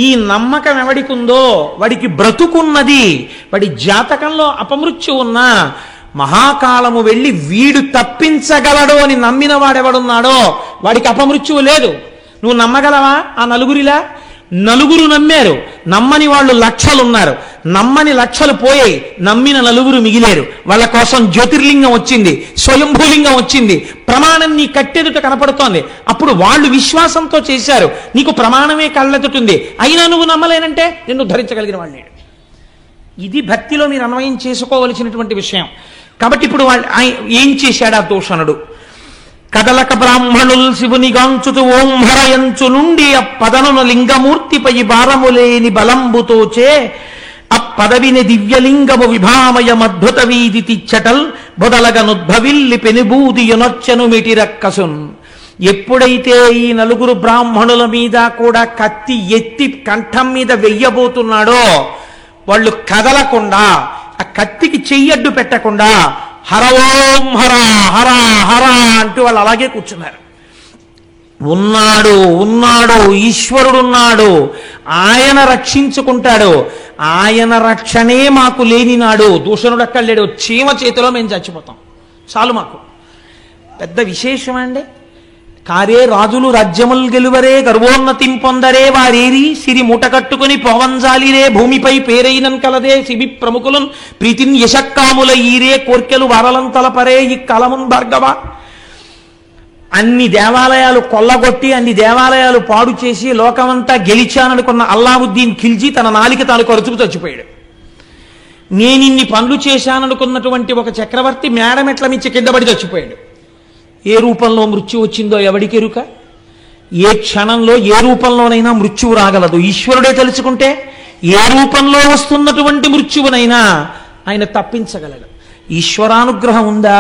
ఈ నమ్మకం ఎవడికుందో వాడికి బ్రతుకున్నది. వాడి జాతకంలో అపమృత్యు ఉన్నా మహాకాలము వెళ్ళి వీడు తప్పించగలడు అని నమ్మిన వాడెవడున్నాడో వాడికి అపమృత్యువు లేదు. నువ్వు నమ్మగలవా? ఆ నలుగురిలా నలుగురు నమ్మారు, నమ్మని వాళ్ళు లక్షలున్నారు. నమ్మని లక్షలు పోయాయి, నమ్మిన నలుగురు మిగిలేరు. వాళ్ళ కోసం జ్యోతిర్లింగం వచ్చింది, స్వయంభూలింగం వచ్చింది, ప్రమాణం నీ కట్టెదుట కనపడుతోంది. అప్పుడు వాళ్ళు విశ్వాసంతో చేశారు, నీకు ప్రమాణమే కళ్ళెదుటుంది, అయినా నువ్వు నమ్మలేనంటే నిన్ను ధరించగలిగిన వాళ్ళు లేడు. ఇది భక్తిలో మీరు అన్వయం చేసుకోవలసినటువంటి విషయం. కాబట్టి ఇప్పుడు వాళ్ళు ఏం చేశాడు ఆ దూషణుడు? కదలక బ్రాహ్మణుల్ శివునిగాంచుతు ఓం హరయంచు నుండి అప్పదనున లింగమూర్తిపై భారములేని బలంబుతోచే అప్పదవిని దివ్యలింగము విభామయమద్భుత వీధి తిచ్చటల్ బొదలగనుద్భవిల్లి పెనుబూదియునొచ్చను మిటిరక్కసున్. ఎప్పుడైతే ఈ నలుగురు బ్రాహ్మణుల మీద కూడా కత్తి ఎత్తి కంఠం మీద వెయ్యబోతున్నాడో వాళ్ళు కదలకుండా, ఆ కత్తికి చెయ్యడ్డు పెట్టకుండా హర ఓం హర హర హర అంటూ వాళ్ళు అలాగే కూర్చున్నారు. ఉన్నాడు ఉన్నాడు ఈశ్వరుడున్నాడు, ఆయన రక్షించుకుంటాడు, ఆయన రక్షణే మాకు లేనినాడు. దూషణుడు అక్కడ లేడు, చీమ చేతిలో మేము చచ్చిపోతాం చాలు. మాకు పెద్ద విశేషమండి. కారే రాజులు రాజ్యముల్ గెలువరే గర్వోన్నతిం పొందరే వారేరి సిరి మూట కట్టుకుని పోవంజాలిరే భూమిపై పేరైనన్ కలదే సిబి ప్రముఖులను ప్రీతిన్ యశక్కాముల ఈరే కోర్కెలు వారలంతలపరే ఈ కలమున్ భార్గవ. అన్ని దేవాలయాలు కొల్లగొట్టి అన్ని దేవాలయాలు పాడు చేసి లోకమంతా గెలిచాననుకున్న అల్లావుద్దీన్ ఖిల్జీ తన నాలిక తాను ఖర్చుకు చచ్చిపోయాడు. నేనిన్ని పనులు చేశాననుకున్నటువంటి ఒక చక్రవర్తి మేడమెట్ల మించి కింద పడి చచ్చిపోయాడు. ఏ రూపంలో మృత్యు వచ్చిందో ఎవడికెరుక? ఏ క్షణంలో ఏ రూపంలోనైనా మృత్యువు రాగలదు. ఈశ్వరుడే తెలుసుకుంటే ఏ రూపంలో వస్తున్నటువంటి మృత్యువునైనా ఆయన తప్పించగలడు. ఈశ్వరానుగ్రహం ఉందా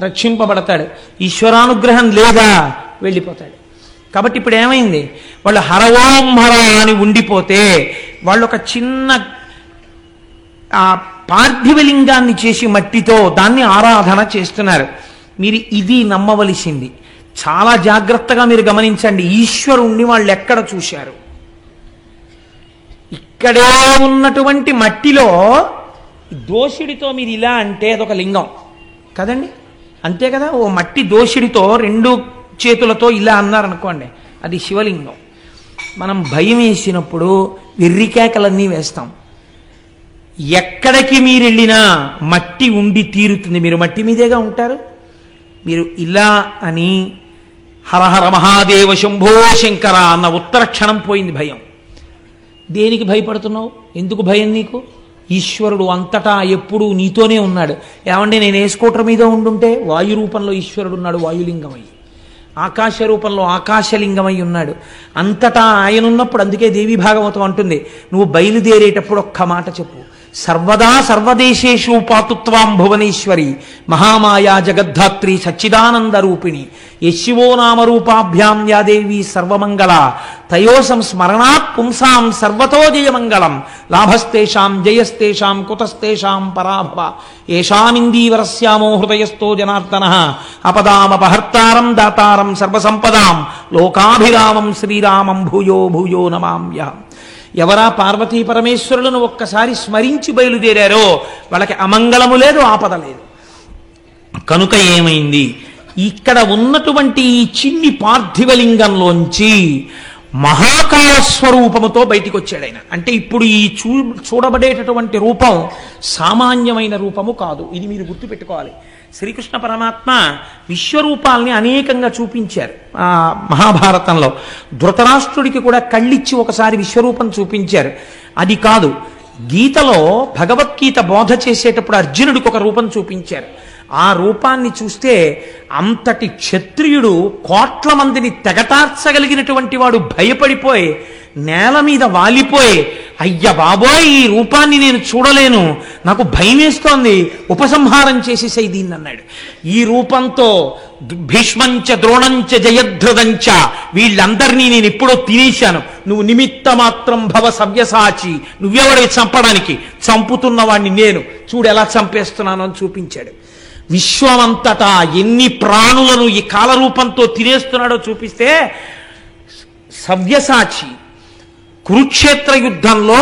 రక్షింపబడతాడు, ఈశ్వరానుగ్రహం లేదా వెళ్ళిపోతాడు. కాబట్టి ఇప్పుడు ఏమైంది? వాళ్ళు హర ఓం హర అని ఉండిపోతే వాళ్ళు ఒక చిన్న పార్థివలింగాన్ని చేసి మట్టితో దాన్ని ఆరాధన చేస్తున్నారు. మీరు ఇది నమ్మవలసింది. చాలా జాగ్రత్తగా మీరు గమనించండి. ఈశ్వరుణ్ణి వాళ్ళు ఎక్కడ చూశారు? ఇక్కడే ఉన్నటువంటి మట్టిలో దోషిడితో మీరు ఇలా అంటే అదొక లింగం కదండి, అంతే కదా? ఓ మట్టి దోషిడితో రెండు చేతులతో ఇలా అన్నారనుకోండి, అది శివలింగం. మనం భయం వేసినప్పుడు వెర్రికేకలన్నీ వేస్తాం. ఎక్కడికి మీరు వెళ్ళినా మట్టి ఉండి తీరుతుంది. మీరు మట్టి మీదేగా ఉంటారు. మీరు ఇలా అని హరహర మహాదేవ శంభో శంకర అన్న ఉత్తర క్షణం పోయింది భయం. దేనికి భయపడుతున్నావు? ఎందుకు భయం నీకు? ఈశ్వరుడు అంతటా ఎప్పుడూ నీతోనే ఉన్నాడు. ఏమంటే నేను ఏ స్కూటర్ మీద ఉండుంటే వాయు రూపంలో ఈశ్వరుడు ఉన్నాడు, వాయులింగమై. ఆకాశ రూపంలో ఆకాశలింగమై ఉన్నాడు. అంతటా ఆయన ఉన్నప్పుడు అందుకే దేవి భాగవతం అంటుంది, నువ్వు బయలుదేరేటప్పుడు ఒక్క మాట చెప్పు, సర్వదా సర్వదేశేషు పాతుత్వాం భువనేశ్వరి మహామాయా జగద్ధాత్రి సచ్చిదానంద రూపిణి యశివో నామరూపాభ్యాం యాదేవి సర్వమంగళ తయోసం స్మరణాత్ పుంసాం సర్వతో జయమంగళం లాభస్తేషాం జయస్తేషాం కుతస్తేషాం పరాభవ ఏషామిందీవరస్యామో హృదయస్థో జనార్దనః అపదామపహర్తారం దాతారం సర్వసంపదాం లోకాభిరామం శ్రీరామం భూయో భూయో నమామ్యహం. ఎవరా పార్వతీ పరమేశ్వరులను ఒక్కసారి స్మరించి బయలుదేరారో వాళ్ళకి అమంగళము లేదు, ఆపద లేదు. కనుక ఏమైంది? ఇక్కడ ఉన్నటువంటి ఈ చిన్ని పార్థివలింగంలోంచి మహాకాల స్వరూపముతో బయటికి వచ్చాడు ఆయన. అంటే ఇప్పుడు ఈ చూడబడేటటువంటి రూపం సామాన్యమైన రూపము కాదు. ఇది మీరు గుర్తుపెట్టుకోవాలి. శ్రీకృష్ణ పరమాత్మ విశ్వరూపాల్ని అనేకంగా చూపించారు మహాభారతంలో. ధృతరాష్ట్రుడికి కూడా కళ్ళిచ్చి ఒకసారి విశ్వరూపం చూపించారు. అది కాదు, గీతలో భగవద్గీత బోధ చేసేటప్పుడు అర్జునుడికి ఒక రూపం చూపించారు. ఆ రూపాన్ని చూస్తే అంతటి క్షత్రియుడు కోట్ల మందిని తెగటార్చగలిగినటువంటి వాడు భయపడిపోయి నేల మీద వాలిపోయి, అయ్య బాబోయ్ ఈ రూపాన్ని నేను చూడలేను, నాకు భయం వేస్తోంది, ఉపసంహారం చేసేసాయి దీన్ని అన్నాడు. ఈ రూపంతో భీష్మంచ ద్రోణంచ జయద్రథంచ వీళ్ళందరినీ నేను ఎప్పుడో తినేశాను, నువ్వు నిమిత్త మాత్రం భవ సవ్యసాచి, నువ్వెవడివి చంపడానికి, చంపుతున్న వాడిని నేను, చూడు ఎలా చంపేస్తున్నాను అని చూపించాడు. విశ్వమంతటా ఎన్ని ప్రాణులను ఈ కాలరూపంతో తినేస్తున్నాడో చూపిస్తే సవ్యసాచి కురుక్షేత్ర యుద్ధంలో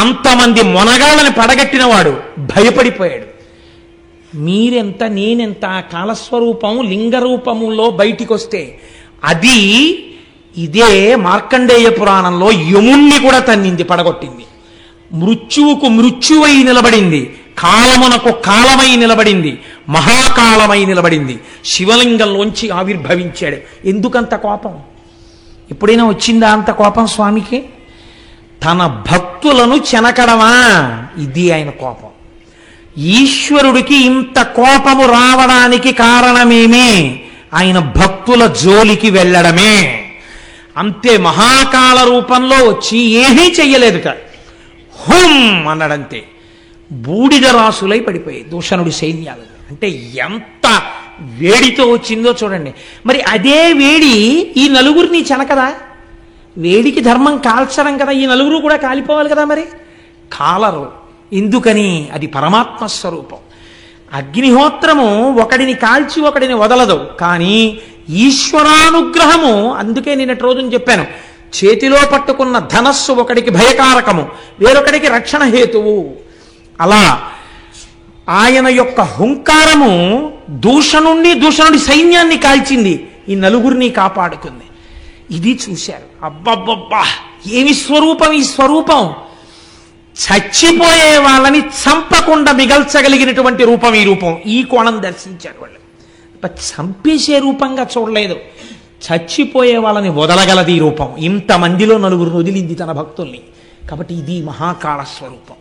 అంతమంది మొనగాళ్ళని పడగట్టినవాడు భయపడిపోయాడు. మీరెంత నేనెంత కాలస్వరూపం లింగరూపములో బయటికి వస్తే అది ఇదే మార్కండేయ పురాణంలో యముణ్ణి కూడా తన్నింది, పడగొట్టింది. మృత్యువుకు మృత్యువై నిలబడింది, కాలమునకు కాలమై నిలబడింది, మహాకాలమై నిలబడింది. శివలింగంలోంచి ఆవిర్భవించాడు. ఎందుకంత కోపం? ఎప్పుడైనా వచ్చిందా అంత కోపం స్వామికి? తన భక్తులను చెనకడమా, ఇది ఆయన కోపం. ఈశ్వరుడికి ఇంత కోపము రావడానికి కారణమేమి? ఆయన భక్తుల జోలికి వెళ్ళడమే. అంతే. మహాకాల రూపంలో వచ్చి ఏమీ చెయ్యలేదుట, హుం అన్నాడంతే. బూడిద రాసులై పడిపోయాయి దూషణుడి సైన్యాలు. అంటే ఎంత వేడితో వచ్చిందో చూడండి. మరి అదే వేడి ఈ నలుగురిని చెనకదా? వేడికి ధర్మం కాల్చడం కదా, ఈ నలుగురు కూడా కాలిపోవాలి కదా. మరి కాలరు. ఎందుకని? అది పరమాత్మ స్వరూపం. అగ్నిహోత్రము ఒకడిని కాల్చి ఒకడిని వదలదు, కానీ ఈశ్వరానుగ్రహము. అందుకే నిన్నటి రోజున చెప్పాను, చేతిలో పట్టుకున్న ధనస్సు ఒకడికి భయకారకము, వేరొకడికి రక్షణ హేతువు. అలా ఆయన యొక్క హుంకారము దూషణుడి సైన్యాన్ని కాల్చింది, ఈ నలుగురిని కాపాడుకుంది. ఇది చూశారు. అబ్బబ్బబ్బా, ఏమి స్వరూపం ఈ స్వరూపం! చచ్చిపోయే వాళ్ళని చంపకుండా మిగల్చగలిగినటువంటి రూపం ఈ రూపం. ఈ కోణం దర్శించారు వాళ్ళు. చంపేసే రూపంగా చూడలేదు, చచ్చిపోయే వాళ్ళని వదలగలది ఈ రూపం. ఇంతమందిలో నలుగురు వదిలింది తన భక్తుల్ని. కాబట్టి ఇది మహాకాళ స్వరూపం.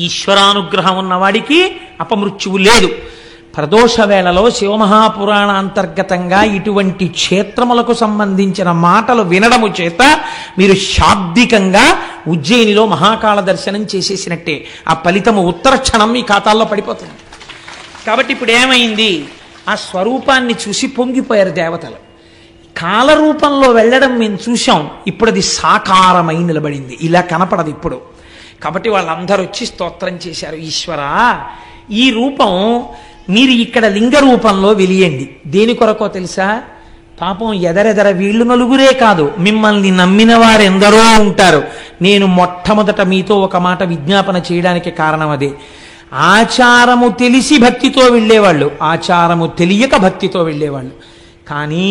ఈశ్వరానుగ్రహం ఉన్నవాడికి అపమృత్యువు లేదు. ప్రదోష వేళలో శివమహాపురాణ అంతర్గతంగా ఇటువంటి క్షేత్రములకు సంబంధించిన మాటలు వినడము చేత మీరు శాబ్దికంగా ఉజ్జయినిలో మహాకాళ దర్శనం చేసేసినట్టే. ఆ ఫలితము ఉత్తర క్షణం మీ ఖాతాల్లో పడిపోతుంది. కాబట్టి ఇప్పుడు ఏమైంది? ఆ స్వరూపాన్ని చూసి పొంగిపోయారు దేవతలు. కాలరూపంలో వెళ్ళడం మేము చూసాం, ఇప్పుడు అది సాకారమై నిలబడింది, ఇలా కనపడదు ఇప్పుడు. కాబట్టి వాళ్ళందరూ వచ్చి స్తోత్రం చేశారు. ఈశ్వరా, ఈ రూపం మీరు ఇక్కడ లింగ రూపంలో వెలియండి. దేని కొరకో తెలుసా? పాపం ఎదరెదర వీళ్ళు నలుగురే కాదు, మిమ్మల్ని నమ్మిన వారెందరో ఉంటారు. నేను మొట్టమొదట మీతో ఒక మాట విజ్ఞాపన చేయడానికి కారణం అదే. ఆచారము తెలిసి భక్తితో వెళ్ళేవాళ్ళు, ఆచారము తెలియక భక్తితో వెళ్ళేవాళ్ళు. కానీ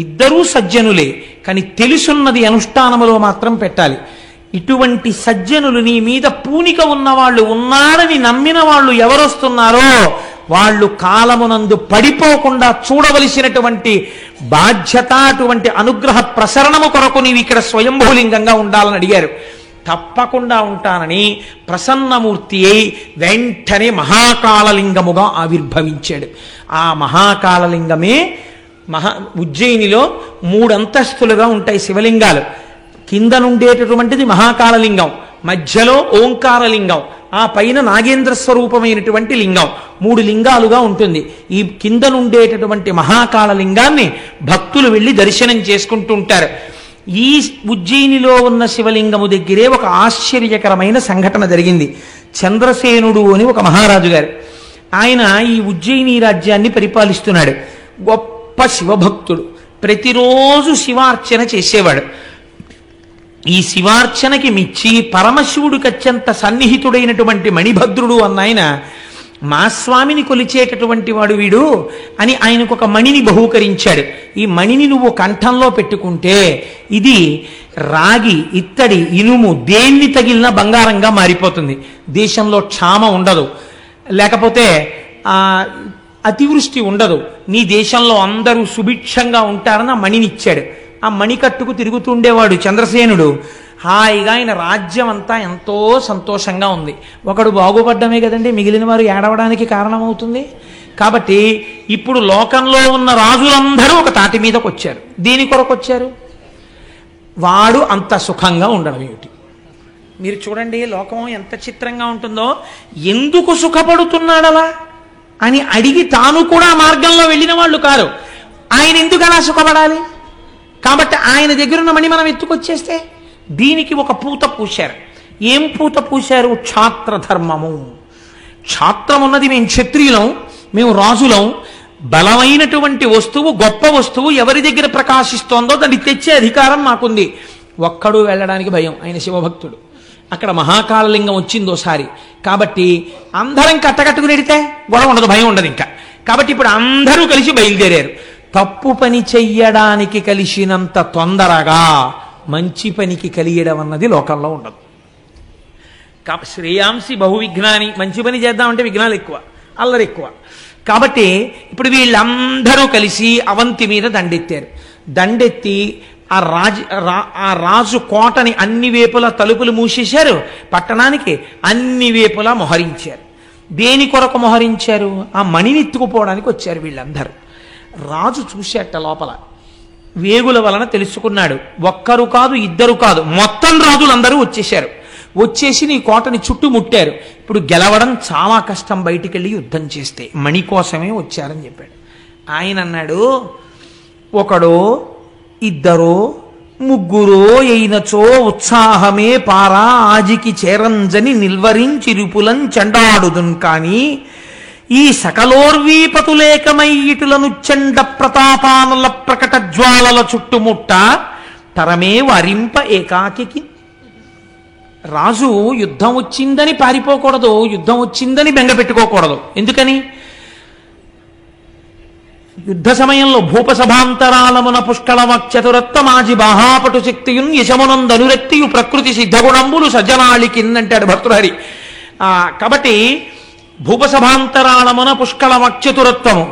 ఇద్దరూ సజ్జనులే, కానీ తెలుసున్నది అనుష్ఠానములో మాత్రం పెట్టాలి. ఇటువంటి సజ్జనులు, నీ మీద పూనిక ఉన్నవాళ్ళు, ఉన్నారని నమ్మిన వాళ్ళు ఎవరొస్తున్నారో వాళ్ళు కాలమునందు పడిపోకుండా చూడవలసినటువంటి బాధ్యత, అటువంటి అనుగ్రహ ప్రసరణము కొరకు నీవు ఇక్కడ స్వయంభూలింగంగా ఉండాలని అడిగారు. తప్పకుండా ఉంటానని ప్రసన్నమూర్తి అయి వెంటనే మహాకాళలింగముగా ఆవిర్భవించాడు. ఆ మహాకాళలింగమే ఉజ్జయినిలో 3 అంతస్తులుగా ఉంటాయి శివలింగాలు. కింద నుండేటటువంటిది మహాకాళలింగం, మధ్యలో ఓంకారలింగం, ఆ పైన నాగేంద్ర స్వరూపమైనటువంటి లింగం. 3 లింగాలుగా ఉంటుంది. ఈ కింద నుండేటటువంటి మహాకాళలింగాన్ని భక్తులు వెళ్ళి దర్శనం చేసుకుంటూ ఉంటారు. ఈ ఉజ్జయినిలో ఉన్న శివలింగము దగ్గరే ఒక ఆశ్చర్యకరమైన సంఘటన జరిగింది. చంద్రసేనుడు అని ఒక మహారాజు గారు, ఆయన ఈ ఉజ్జయిని రాజ్యాన్ని పరిపాలిస్తున్నాడు. గొప్ప శివభక్తుడు, ప్రతిరోజు శివార్చన చేసేవాడు. ఈ శివార్చనకి మిచ్చి పరమశివుడికి అత్యంత సన్నిహితుడైనటువంటి మణిభద్రుడు అన్నాయన, మా స్వామిని కొలిచేటటువంటి వాడు వీడు అని ఆయనకు ఒక మణిని బహూకరించాడు. ఈ మణిని నువ్వు కంఠంలో పెట్టుకుంటే ఇది రాగి, ఇత్తడి, ఇనుము దేన్ని తగిలినా బంగారంగా మారిపోతుంది. దేశంలో క్షామ ఉండదు, లేకపోతే అతివృష్టి ఉండదు, నీ దేశంలో అందరూ సుభిక్షంగా ఉంటారని ఆ మణినిచ్చాడు. ఆ మణికట్టుకు తిరుగుతుండేవాడు చంద్రసేనుడు. హాయిగా ఆయన రాజ్యం అంతా ఎంతో సంతోషంగా ఉంది. ఒకడు బాగుపడ్డమే కదండి మిగిలిన వారు ఏడవడానికి కారణమవుతుంది. కాబట్టి ఇప్పుడు లోకంలో ఉన్న రాజులందరూ ఒక తాటి మీదకి వచ్చారు. దేని కొరకు వచ్చారు? వాడు అంత సుఖంగా ఉండడం ఏమిటి? మీరు చూడండి లోకం ఎంత చిత్రంగా ఉంటుందో. ఎందుకు సుఖపడుతున్నాడలా అని అడిగి తాను కూడా మార్గంలో వెళ్ళిన వాళ్ళు కారు. ఆయన ఎందుకు అలా సుఖపడాలి? కాబట్టి ఆయన దగ్గరున్న మణి మనం ఎత్తుకొచ్చేస్తే దీనికి ఒక పూత పూశారు. ఏం పూత పూశారు? క్షాత్రధర్మము. క్షాత్రం ఉన్నది మేము క్షత్రియులం, మేము రాజులం. బలమైనటువంటి వస్తువు, గొప్ప వస్తువు ఎవరి దగ్గర ప్రకాశిస్తోందో దాన్ని తెచ్చే అధికారం మాకుంది. ఒక్కడు వెళ్ళడానికి భయం, ఆయన శివభక్తుడు. అక్కడ మహాకాళలింగం వచ్చిందోసారి, కాబట్టి అందరం కట్టకట్టుకుని ఎడితే గొడవ ఉండదు, భయం ఉండదు ఇంకా. కాబట్టి ఇప్పుడు అందరూ కలిసి బయలుదేరారు. తప్పు పని చెయ్యడానికి కలిసినంత తొందరగా మంచి పనికి కలియడం అన్నది లోకంలో ఉండదు. శ్రేయాంసి బహువిఘ్నాని, మంచి పని చేద్దామంటే విఘ్నాలు ఎక్కువ, అల్లరి ఎక్కువ. కాబట్టి ఇప్పుడు వీళ్ళందరూ కలిసి అవంతి మీద దండెత్తారు. దండెత్తి ఆ రాజు కోటని అన్ని వేపులా తలుపులు మూసేశారు, పట్టణానికి అన్ని వేపులా మొహరించారు. దేని కొరకు మొహరించారు? ఆ మణిని ఎత్తుకుపోవడానికి వచ్చారు వీళ్ళందరూ. రాజు చూశాట లోపల, వేగుల వలన తెలుసుకున్నాడు. ఒక్కరు కాదు, ఇద్దరు కాదు, మొత్తం రాజులందరూ వచ్చేశారు. వచ్చేసి నీ కోటని చుట్టుముట్టారు. ఇప్పుడు గెలవడం చాలా కష్టం, బయటికి వెళ్ళి యుద్ధం చేస్తే. మణి కోసమే వచ్చారని చెప్పాడు. ఆయన అన్నాడు, ఒకడో ఇద్దరో ముగ్గురో అయినచో ఉత్సాహమే పారా ఆజికి చేరంజని నిల్వరించిరుపులం చెండాడుదున్. కానీ ఈ సకలోర్వీపతులేకమై ఇటులను చండ ప్రతాపానల ప్రకట జ్వాలల చుట్టుముట్ట తరమే వరింప ఏకాకి. రాజు యుద్ధం వచ్చిందని పారిపోకూడదు, యుద్ధం వచ్చిందని బెంగ పెట్టుకోకూడదు. ఎందుకని? యుద్ధ సమయంలో భూపసభాంతరాలమున పుష్కళమక్షతురత్వమాజి బాహాపటు శక్తియున్ యశమునందనురక్తియు ప్రకృతి సిద్ధగుణంబులు సజ్జనాళికిన్ అంటాడు భర్తృహరి. కాబట్టి భూపసభాంతరాలమున పుష్కళమక్షతురత్వము,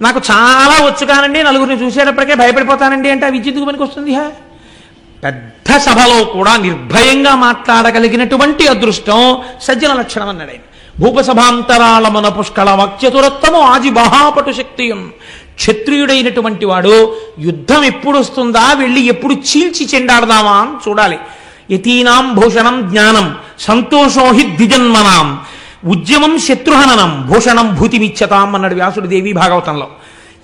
నాకు చాలా వచ్చు కానండి, నలుగురిని చూసేటప్పటికే భయపడిపోతానండి అంటే ఆ విద్యుత్తుకు పనికి వస్తుంది. పెద్ద సభలో కూడా నిర్భయంగా మాట్లాడగలిగినటువంటి అదృష్టం సజ్జన లక్షణం అన్నాడు ఆయన. భూపసభాంతరాళమున పుష్కళమక్షతురత్వము ఆజి బహాపటు శక్తియం. క్షత్రియుడైనటువంటి వాడు యుద్ధం ఎప్పుడు వస్తుందా, వెళ్ళి ఎప్పుడు చీల్చి చెండాడదామా అని చూడాలి. యతీనాం భూషణం జ్ఞానం సంతోషోహి ద్విజన్మనాం ఉద్యమం శత్రుహననం భూషణం భూతిమిచ్చతాం అన్నాడు వ్యాసుడు దేవి భాగవతంలో.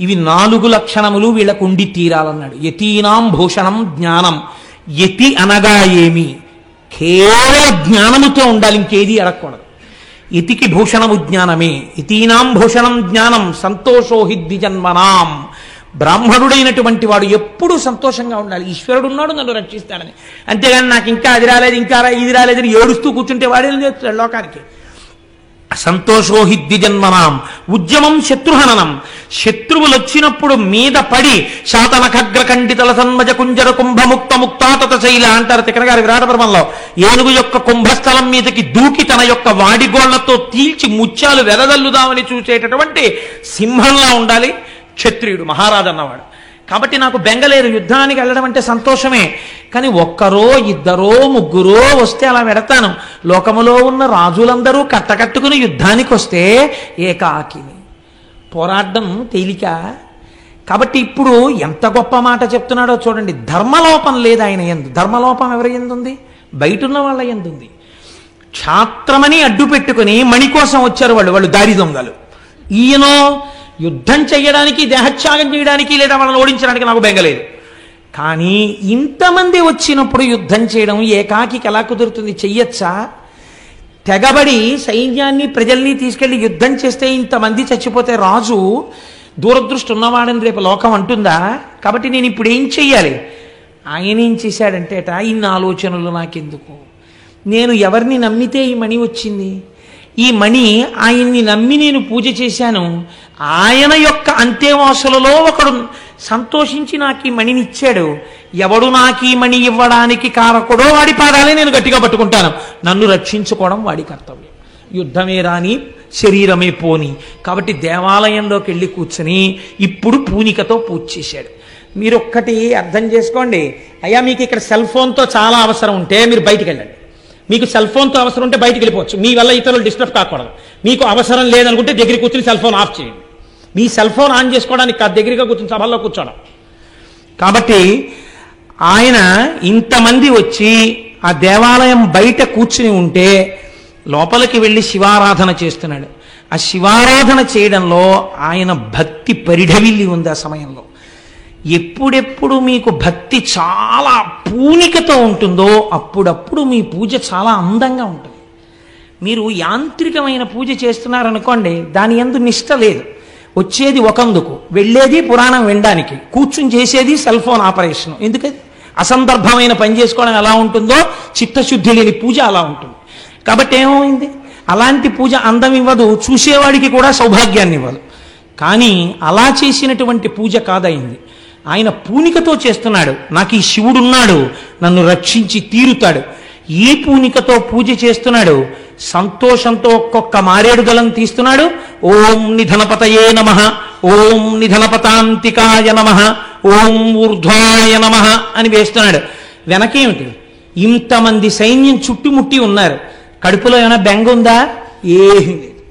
ఇవి 4 లక్షణములు వీళ్ళకు ఉండి తీరాలన్నాడు. యతీనాం భూషణం జ్ఞానం. యతి అనగా ఏమి? కేవల జ్ఞానముతో ఉండాలి, ఇంకేది అడగకూడదు. యతికి భూషణము జ్ఞానమే. యతీనాం భూషణం జ్ఞానం సంతోషోహి ద్విజన్మనాం. బ్రాహ్మణుడైనటువంటి వాడు ఎప్పుడూ సంతోషంగా ఉండాలి, ఈశ్వరుడు ఉన్నాడు నన్ను రక్షిస్తాడని. అంతేగాని నాకు ఇంకా అది రాలేదు, ఇంకా ఇది రాలేదని ఏడుస్తూ కూర్చుంటే వాడేం చేస్తాడు లోకానికి. సంతోషోహి ద్విజన్మనాం ఉద్యమం శత్రుహననం. శత్రువులు వచ్చినప్పుడు మీద పడి శాతన ఖగ్ర ఖండితల సన్మజ కుంజర కుంభముక్త ముక్తాతత శైల అంటారు తిక్కనగారి విరాటపర్వంలో. ఏనుగు యొక్క కుంభస్థలం మీదకి దూకి తన యొక్క వాడిగోళ్లతో తీల్చి ముత్యాలు వెదజల్లుదామని చూసేటటువంటి సింహంలా ఉండాలి క్షత్రియుడు, మహారాజు అన్నవాడు. కాబట్టి నాకు బెంగలేరు, యుద్ధానికి వెళ్ళడం అంటే సంతోషమే. కానీ ఒక్కరో ఇద్దరో ముగ్గురో వస్తే అలా వెడతాను. లోకములో ఉన్న రాజులందరూ కట్టకట్టుకుని యుద్ధానికి వస్తే ఏకాకిని పోరాడడం తేలిక. కాబట్టి ఇప్పుడు ఎంత గొప్ప మాట చెప్తున్నాడో చూడండి. ధర్మలోపం లేదు ఆయన యందు. ధర్మలోపం ఎవరి యందు ఉంది? బయటున్న వాళ్ళ యందు ఉంది. క్షాత్రమని అడ్డు పెట్టుకుని మణి కోసం వచ్చారు వాళ్ళు దారి దొంగలు. ఈయనో యుద్ధం చేయడానికి, దేహత్యాగం చేయడానికి, లేదా వాళ్ళని ఓడించడానికి నాకు బెంగలేదు. కానీ ఇంతమంది వచ్చినప్పుడు యుద్ధం చేయడం ఏకాకి ఎలా కుదురుతుంది? చెయ్యొచ్చా? తెగబడి సైన్యాన్ని ప్రజల్ని తీసుకెళ్లి యుద్ధం చేస్తే ఇంతమంది చచ్చిపోతే రాజు దూరదృష్టి ఉన్నవాడని రేపు లోకం అంటుందా? కాబట్టి నేను ఇప్పుడు ఏం చెయ్యాలి? ఆయన ఏం చేశాడంటేట, ఇన్ని ఆలోచనలు నాకెందుకు, నేను ఎవరిని నమ్మితే ఈ మణి వచ్చింది, ఈ మణి ఆయన్ని నమ్మి నేను పూజ చేశాను, ఆయన యొక్క అంత్యవాసులలో ఒకడు సంతోషించి నాకు ఈ మణినిచ్చాడు, ఎవడు నాకు ఈ మణి ఇవ్వడానికి కారకుడో వాడి పాదాలే నేను గట్టిగా పట్టుకుంటాను. నన్ను రక్షించుకోవడం వాడి కర్తవ్యం. యుద్ధమే రాని శరీరమే పోని. కాబట్టి దేవాలయంలోకి వెళ్ళి కూర్చుని ఇప్పుడు పూనికతో పూజ చేశాడు. మీరు ఒక్కటి అర్థం చేసుకోండి, అయ్యా మీకు ఇక్కడ సెల్ ఫోన్తో చాలా అవసరం ఉంటే మీరు బయటికి వెళ్ళండి. మీకు సెల్ ఫోన్తో అవసరం ఉంటే బయటికి వెళ్ళిపోవచ్చు, మీ వల్ల ఇతరులు డిస్టర్బ్ కాకూడదు. మీకు అవసరం లేదనుకుంటే దగ్గర కూర్చుని సెల్ ఫోన్ ఆఫ్ చేయండి. మీ సెల్ ఫోన్ ఆన్ చేసుకోవడానికి దగ్గరగా కూర్చుని సభల్లో కూర్చోడం. కాబట్టి ఆయన ఇంతమంది వచ్చి ఆ దేవాలయం బయట కూర్చుని ఉంటే లోపలికి వెళ్ళి శివారాధన చేస్తున్నాడు. ఆ శివారాధన చేయడంలో ఆయన భక్తి పరిఢవిల్లి ఉంది. ఆ సమయంలో ఎప్పుడెప్పుడు మీకు భక్తి చాలా పూనికతో ఉంటుందో అప్పుడప్పుడు మీ పూజ చాలా అందంగా ఉంటుంది. మీరు యాంత్రికమైన పూజ చేస్తున్నారనుకోండి, దాని యందు నిష్ట లేదు. వచ్చేది ఒకందుకు, వెళ్ళేది పురాణం వినడానికి, కూర్చుని చేసేది సెల్ ఫోన్ ఆపరేషన్. ఎందుకది? అసందర్భమైన పని చేసుకోవడం ఎలా ఉంటుందో చిత్తశుద్ధి లేని పూజ అలా ఉంటుంది. కాబట్టి ఏమైంది, అలాంటి పూజ అందం ఇవ్వదు, చూసేవాడికి కూడా సౌభాగ్యాన్ని ఇవ్వదు. కానీ అలా చేసినటువంటి పూజ కాదయింది. ఆయన పూనికతో చేస్తున్నాడు, నాకు ఈ శివుడున్నాడు, నన్ను రక్షించి తీరుతాడు. ఈ పూనికతో పూజ చేస్తున్నాడు, సంతోషంతో ఒక్కొక్క మారేడు దళం తీస్తున్నాడు. ఓం నిధనపతయే నమః, ఓం నిధనపతాంతికాయ నమః, ఓం ఊర్ధ్వాయ నమః అని వేస్తున్నాడు. వెనకేమిటి, ఇంతమంది సైన్యం చుట్టుముట్టి ఉన్నారు. కడుపులో ఏమైనా బెంగ ఉందా? ఏమీ లేదు.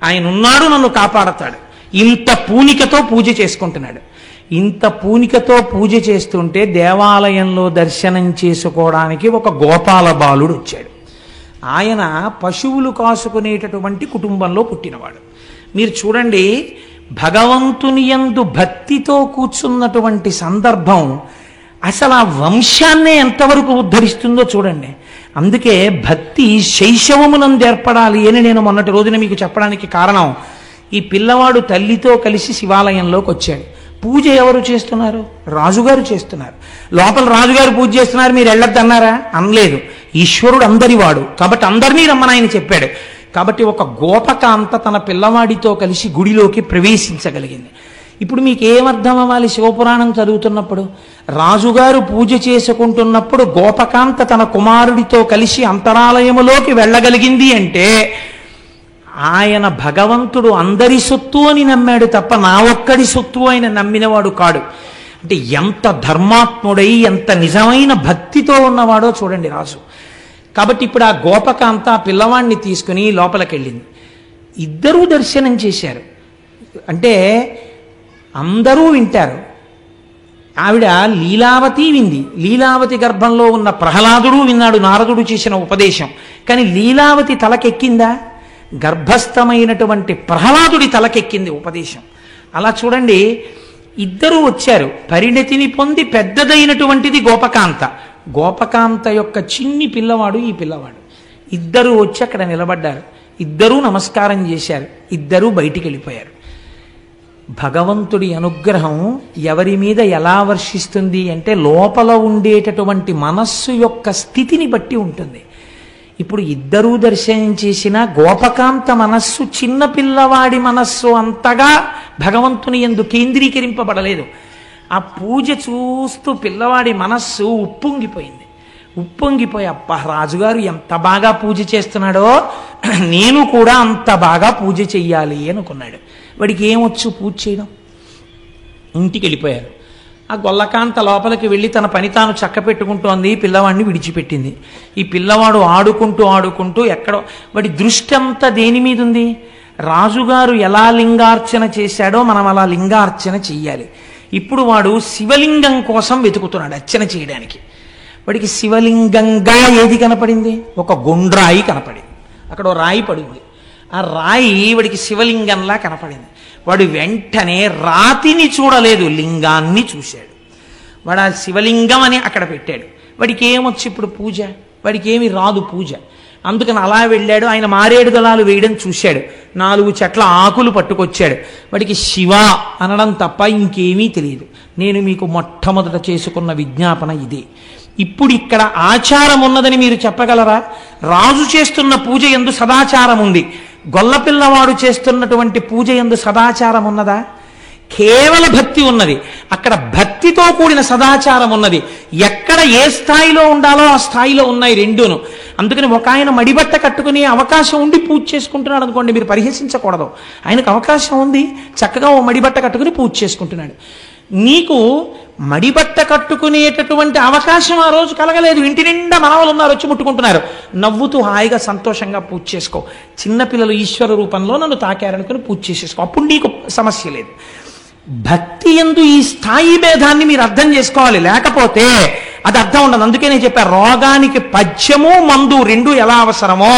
ఆయన ఉన్నాడు, నన్ను కాపాడతాడు. ఇంత పూనికతో పూజ చేసుకుంటున్నాడు. ఇంత పూనికతో పూజ చేస్తుంటే దేవాలయంలో దర్శనం చేసుకోవడానికి ఒక గోపాల బాలుడు వచ్చాడు. ఆయన పశువులు కాసుకునేటటువంటి కుటుంబంలో పుట్టినవాడు. మీరు చూడండి, భగవంతుని యందు భక్తితో కూర్చున్నటువంటి సందర్భం అసలు ఆ వంశాన్నే ఎంతవరకు ఉద్ధరిస్తుందో చూడండి. అందుకే భక్తి శైశవమునందు ఏర్పడాలి అని నేను మొన్నటి రోజున మీకు చెప్పడానికి కారణం, ఈ పిల్లవాడు తల్లితో కలిసి శివాలయంలోకి వచ్చాడు. పూజ ఎవరు చేస్తున్నారు? రాజుగారు చేస్తున్నారు. లోపల రాజుగారు పూజ చేస్తున్నారు, మీరు వెళ్ళొద్దన్నారా? అనలేదు. ఈశ్వరుడు అందరివాడు కాబట్టి అందరినీ రమ్మని ఆయన చెప్పాడు. కాబట్టి ఒక గోపకాంత తన పిల్లవాడితో కలిసి గుడిలోకి ప్రవేశించగలిగింది. ఇప్పుడు మీకు ఏమర్థం అవ్వాలి? శివపురాణం చదువుతున్నప్పుడు రాజుగారు పూజ చేసుకుంటున్నప్పుడు గోపకాంత తన కుమారుడితో కలిసి అంతరాలయములోకి వెళ్ళగలిగింది అంటే ఆయన భగవంతుడు అందరి సొత్తు అని నమ్మాడు తప్ప నా ఒక్కడి సొత్తు ఆయన నమ్మినవాడు కాడు. అంటే ఎంత ధర్మాత్ముడై ఎంత నిజమైన భక్తితో ఉన్నవాడో చూడండి రాజు. కాబట్టి ఇప్పుడు ఆ గోపకాంత పిల్లవాడిని తీసుకుని లోపలికి వెళ్ళింది. ఇద్దరూ దర్శనం చేశారు. అంటే అందరూ వింటారు. ఆవిడ లీలావతి వింది. లీలావతి గర్భంలో ఉన్న ప్రహ్లాదుడు విన్నాడు నారదుడు చేసిన ఉపదేశం. కానీ లీలావతి తలకెక్కిందా? గర్భస్థమైనటువంటి ప్రహ్లాదుడి తలకెక్కింది ఉపదేశం. అలా చూడండి, ఇద్దరూ వచ్చారు. పరిణతిని పొంది పెద్దదైనటువంటిది గోపకాంత. గోపకాంత యొక్క చిన్ని పిల్లవాడు ఈ పిల్లవాడు. ఇద్దరూ వచ్చి అక్కడ నిలబడ్డారు. ఇద్దరూ నమస్కారం చేశారు. ఇద్దరూ బయటికి వెళ్ళిపోయారు. భగవంతుడి అనుగ్రహం ఎవరి మీద ఎలా వర్షిస్తుంది అంటే లోపల ఉండేటటువంటి మనస్సు యొక్క స్థితిని బట్టి ఉంటుంది. ఇప్పుడు ఇద్దరూ దర్శనం చేసిన గోపకాంత మనస్సు చిన్నపిల్లవాడి మనస్సు అంతగా భగవంతుని యందు కేంద్రీకరింపబడలేదు. ఆ పూజ చూస్తూ పిల్లవాడి మనస్సు ఉప్పొంగిపోయింది. ఉప్పొంగిపోయి అబ్బా రాజుగారు ఎంత బాగా పూజ చేస్తున్నాడో నేను కూడా అంత బాగా పూజ చెయ్యాలి అనుకున్నాడు. వాడికి ఏమొచ్చు పూజ చేయడం. ఇంటికి వెళ్ళిపోయారు. ఆ గొల్లకాంత లోపలికి వెళ్ళి తన పని తాను చక్క పెట్టుకుంటోంది. పిల్లవాడిని విడిచిపెట్టింది. ఈ పిల్లవాడు ఆడుకుంటూ ఆడుకుంటూ ఎక్కడో వాడి దృష్టి అంతా దేని మీద ఉంది? రాజుగారు ఎలా లింగార్చన చేశాడో మనం అలా లింగార్చన చెయ్యాలి. ఇప్పుడు వాడు శివలింగం కోసం వెతుకుతున్నాడు అర్చన చేయడానికి. వాడికి శివలింగంగా ఏది కనపడింది? ఒక గుండ్రాయి కనపడింది. అక్కడ ఓ రాయి పడింది. ఆ రాయి వాడికి శివలింగంలా కనపడింది. వాడు వెంటనే రాతిని చూడలేదు, లింగాన్ని చూశాడు. వాడు ఆ శివలింగం అని అక్కడ పెట్టాడు. వాడికి ఏమొచ్చి ఇప్పుడు పూజ? వాడికి ఏమి రాదు పూజ. అందుకని అలా వెళ్ళాడు. ఆయన మారేడు దళాలు వేయడం చూశాడు. 4 చెట్ల ఆకులు పట్టుకొచ్చాడు. వాడికి శివ అనడం తప్ప ఇంకేమీ తెలియదు. నేను మీకు మొట్టమొదట చేసుకున్న విజ్ఞాపన ఇదే. ఇప్పుడు ఇక్కడ ఆచారం ఉన్నదని మీరు చెప్పగలరా? రాజు చేస్తున్న పూజ యందు సదాచారం ఉంది. గొల్లపిల్లవాడు చేస్తున్నటువంటి పూజ యందు సదాచారం ఉన్నదా? కేవల భక్తి ఉన్నది. అక్కడ భక్తితో కూడిన సదాచారం ఉన్నది. ఎక్కడ ఏ స్థాయిలో ఉండాలో ఆ స్థాయిలో ఉన్నాయి రెండూను. అందుకని ఒక ఆయన మడిబట్ట కట్టుకుని అవకాశం ఉండి పూజ చేసుకుంటున్నాడు అనుకోండి, మీరు పరిహసించకూడదు. ఆయనకు అవకాశం ఉంది, చక్కగా ఓ మడిబట్ట కట్టుకుని పూజ చేసుకుంటున్నాడు. నీకు మడిబట్ట కట్టుకునేటటువంటి అవకాశం ఆ రోజు కలగలేదు. ఇంటి నిండా మనవలు ఉన్నారు, వచ్చి ముట్టుకుంటున్నారు. నవ్వుతూ హాయిగా సంతోషంగా పూజ చేసుకో. చిన్నపిల్లలు ఈశ్వర రూపంలో నన్ను తాకారనుకుని పూజ చేసేసుకో. అప్పుడు నీకు సమస్య లేదు. భక్తి యందు ఈ స్థాయి భేదాన్ని మీరు అర్థం చేసుకోవాలి, లేకపోతే అది అర్థం ఉండదు. అందుకే నేను చెప్పాను, రోగానికి పథ్యము మందు రెండు ఎలా అవసరమో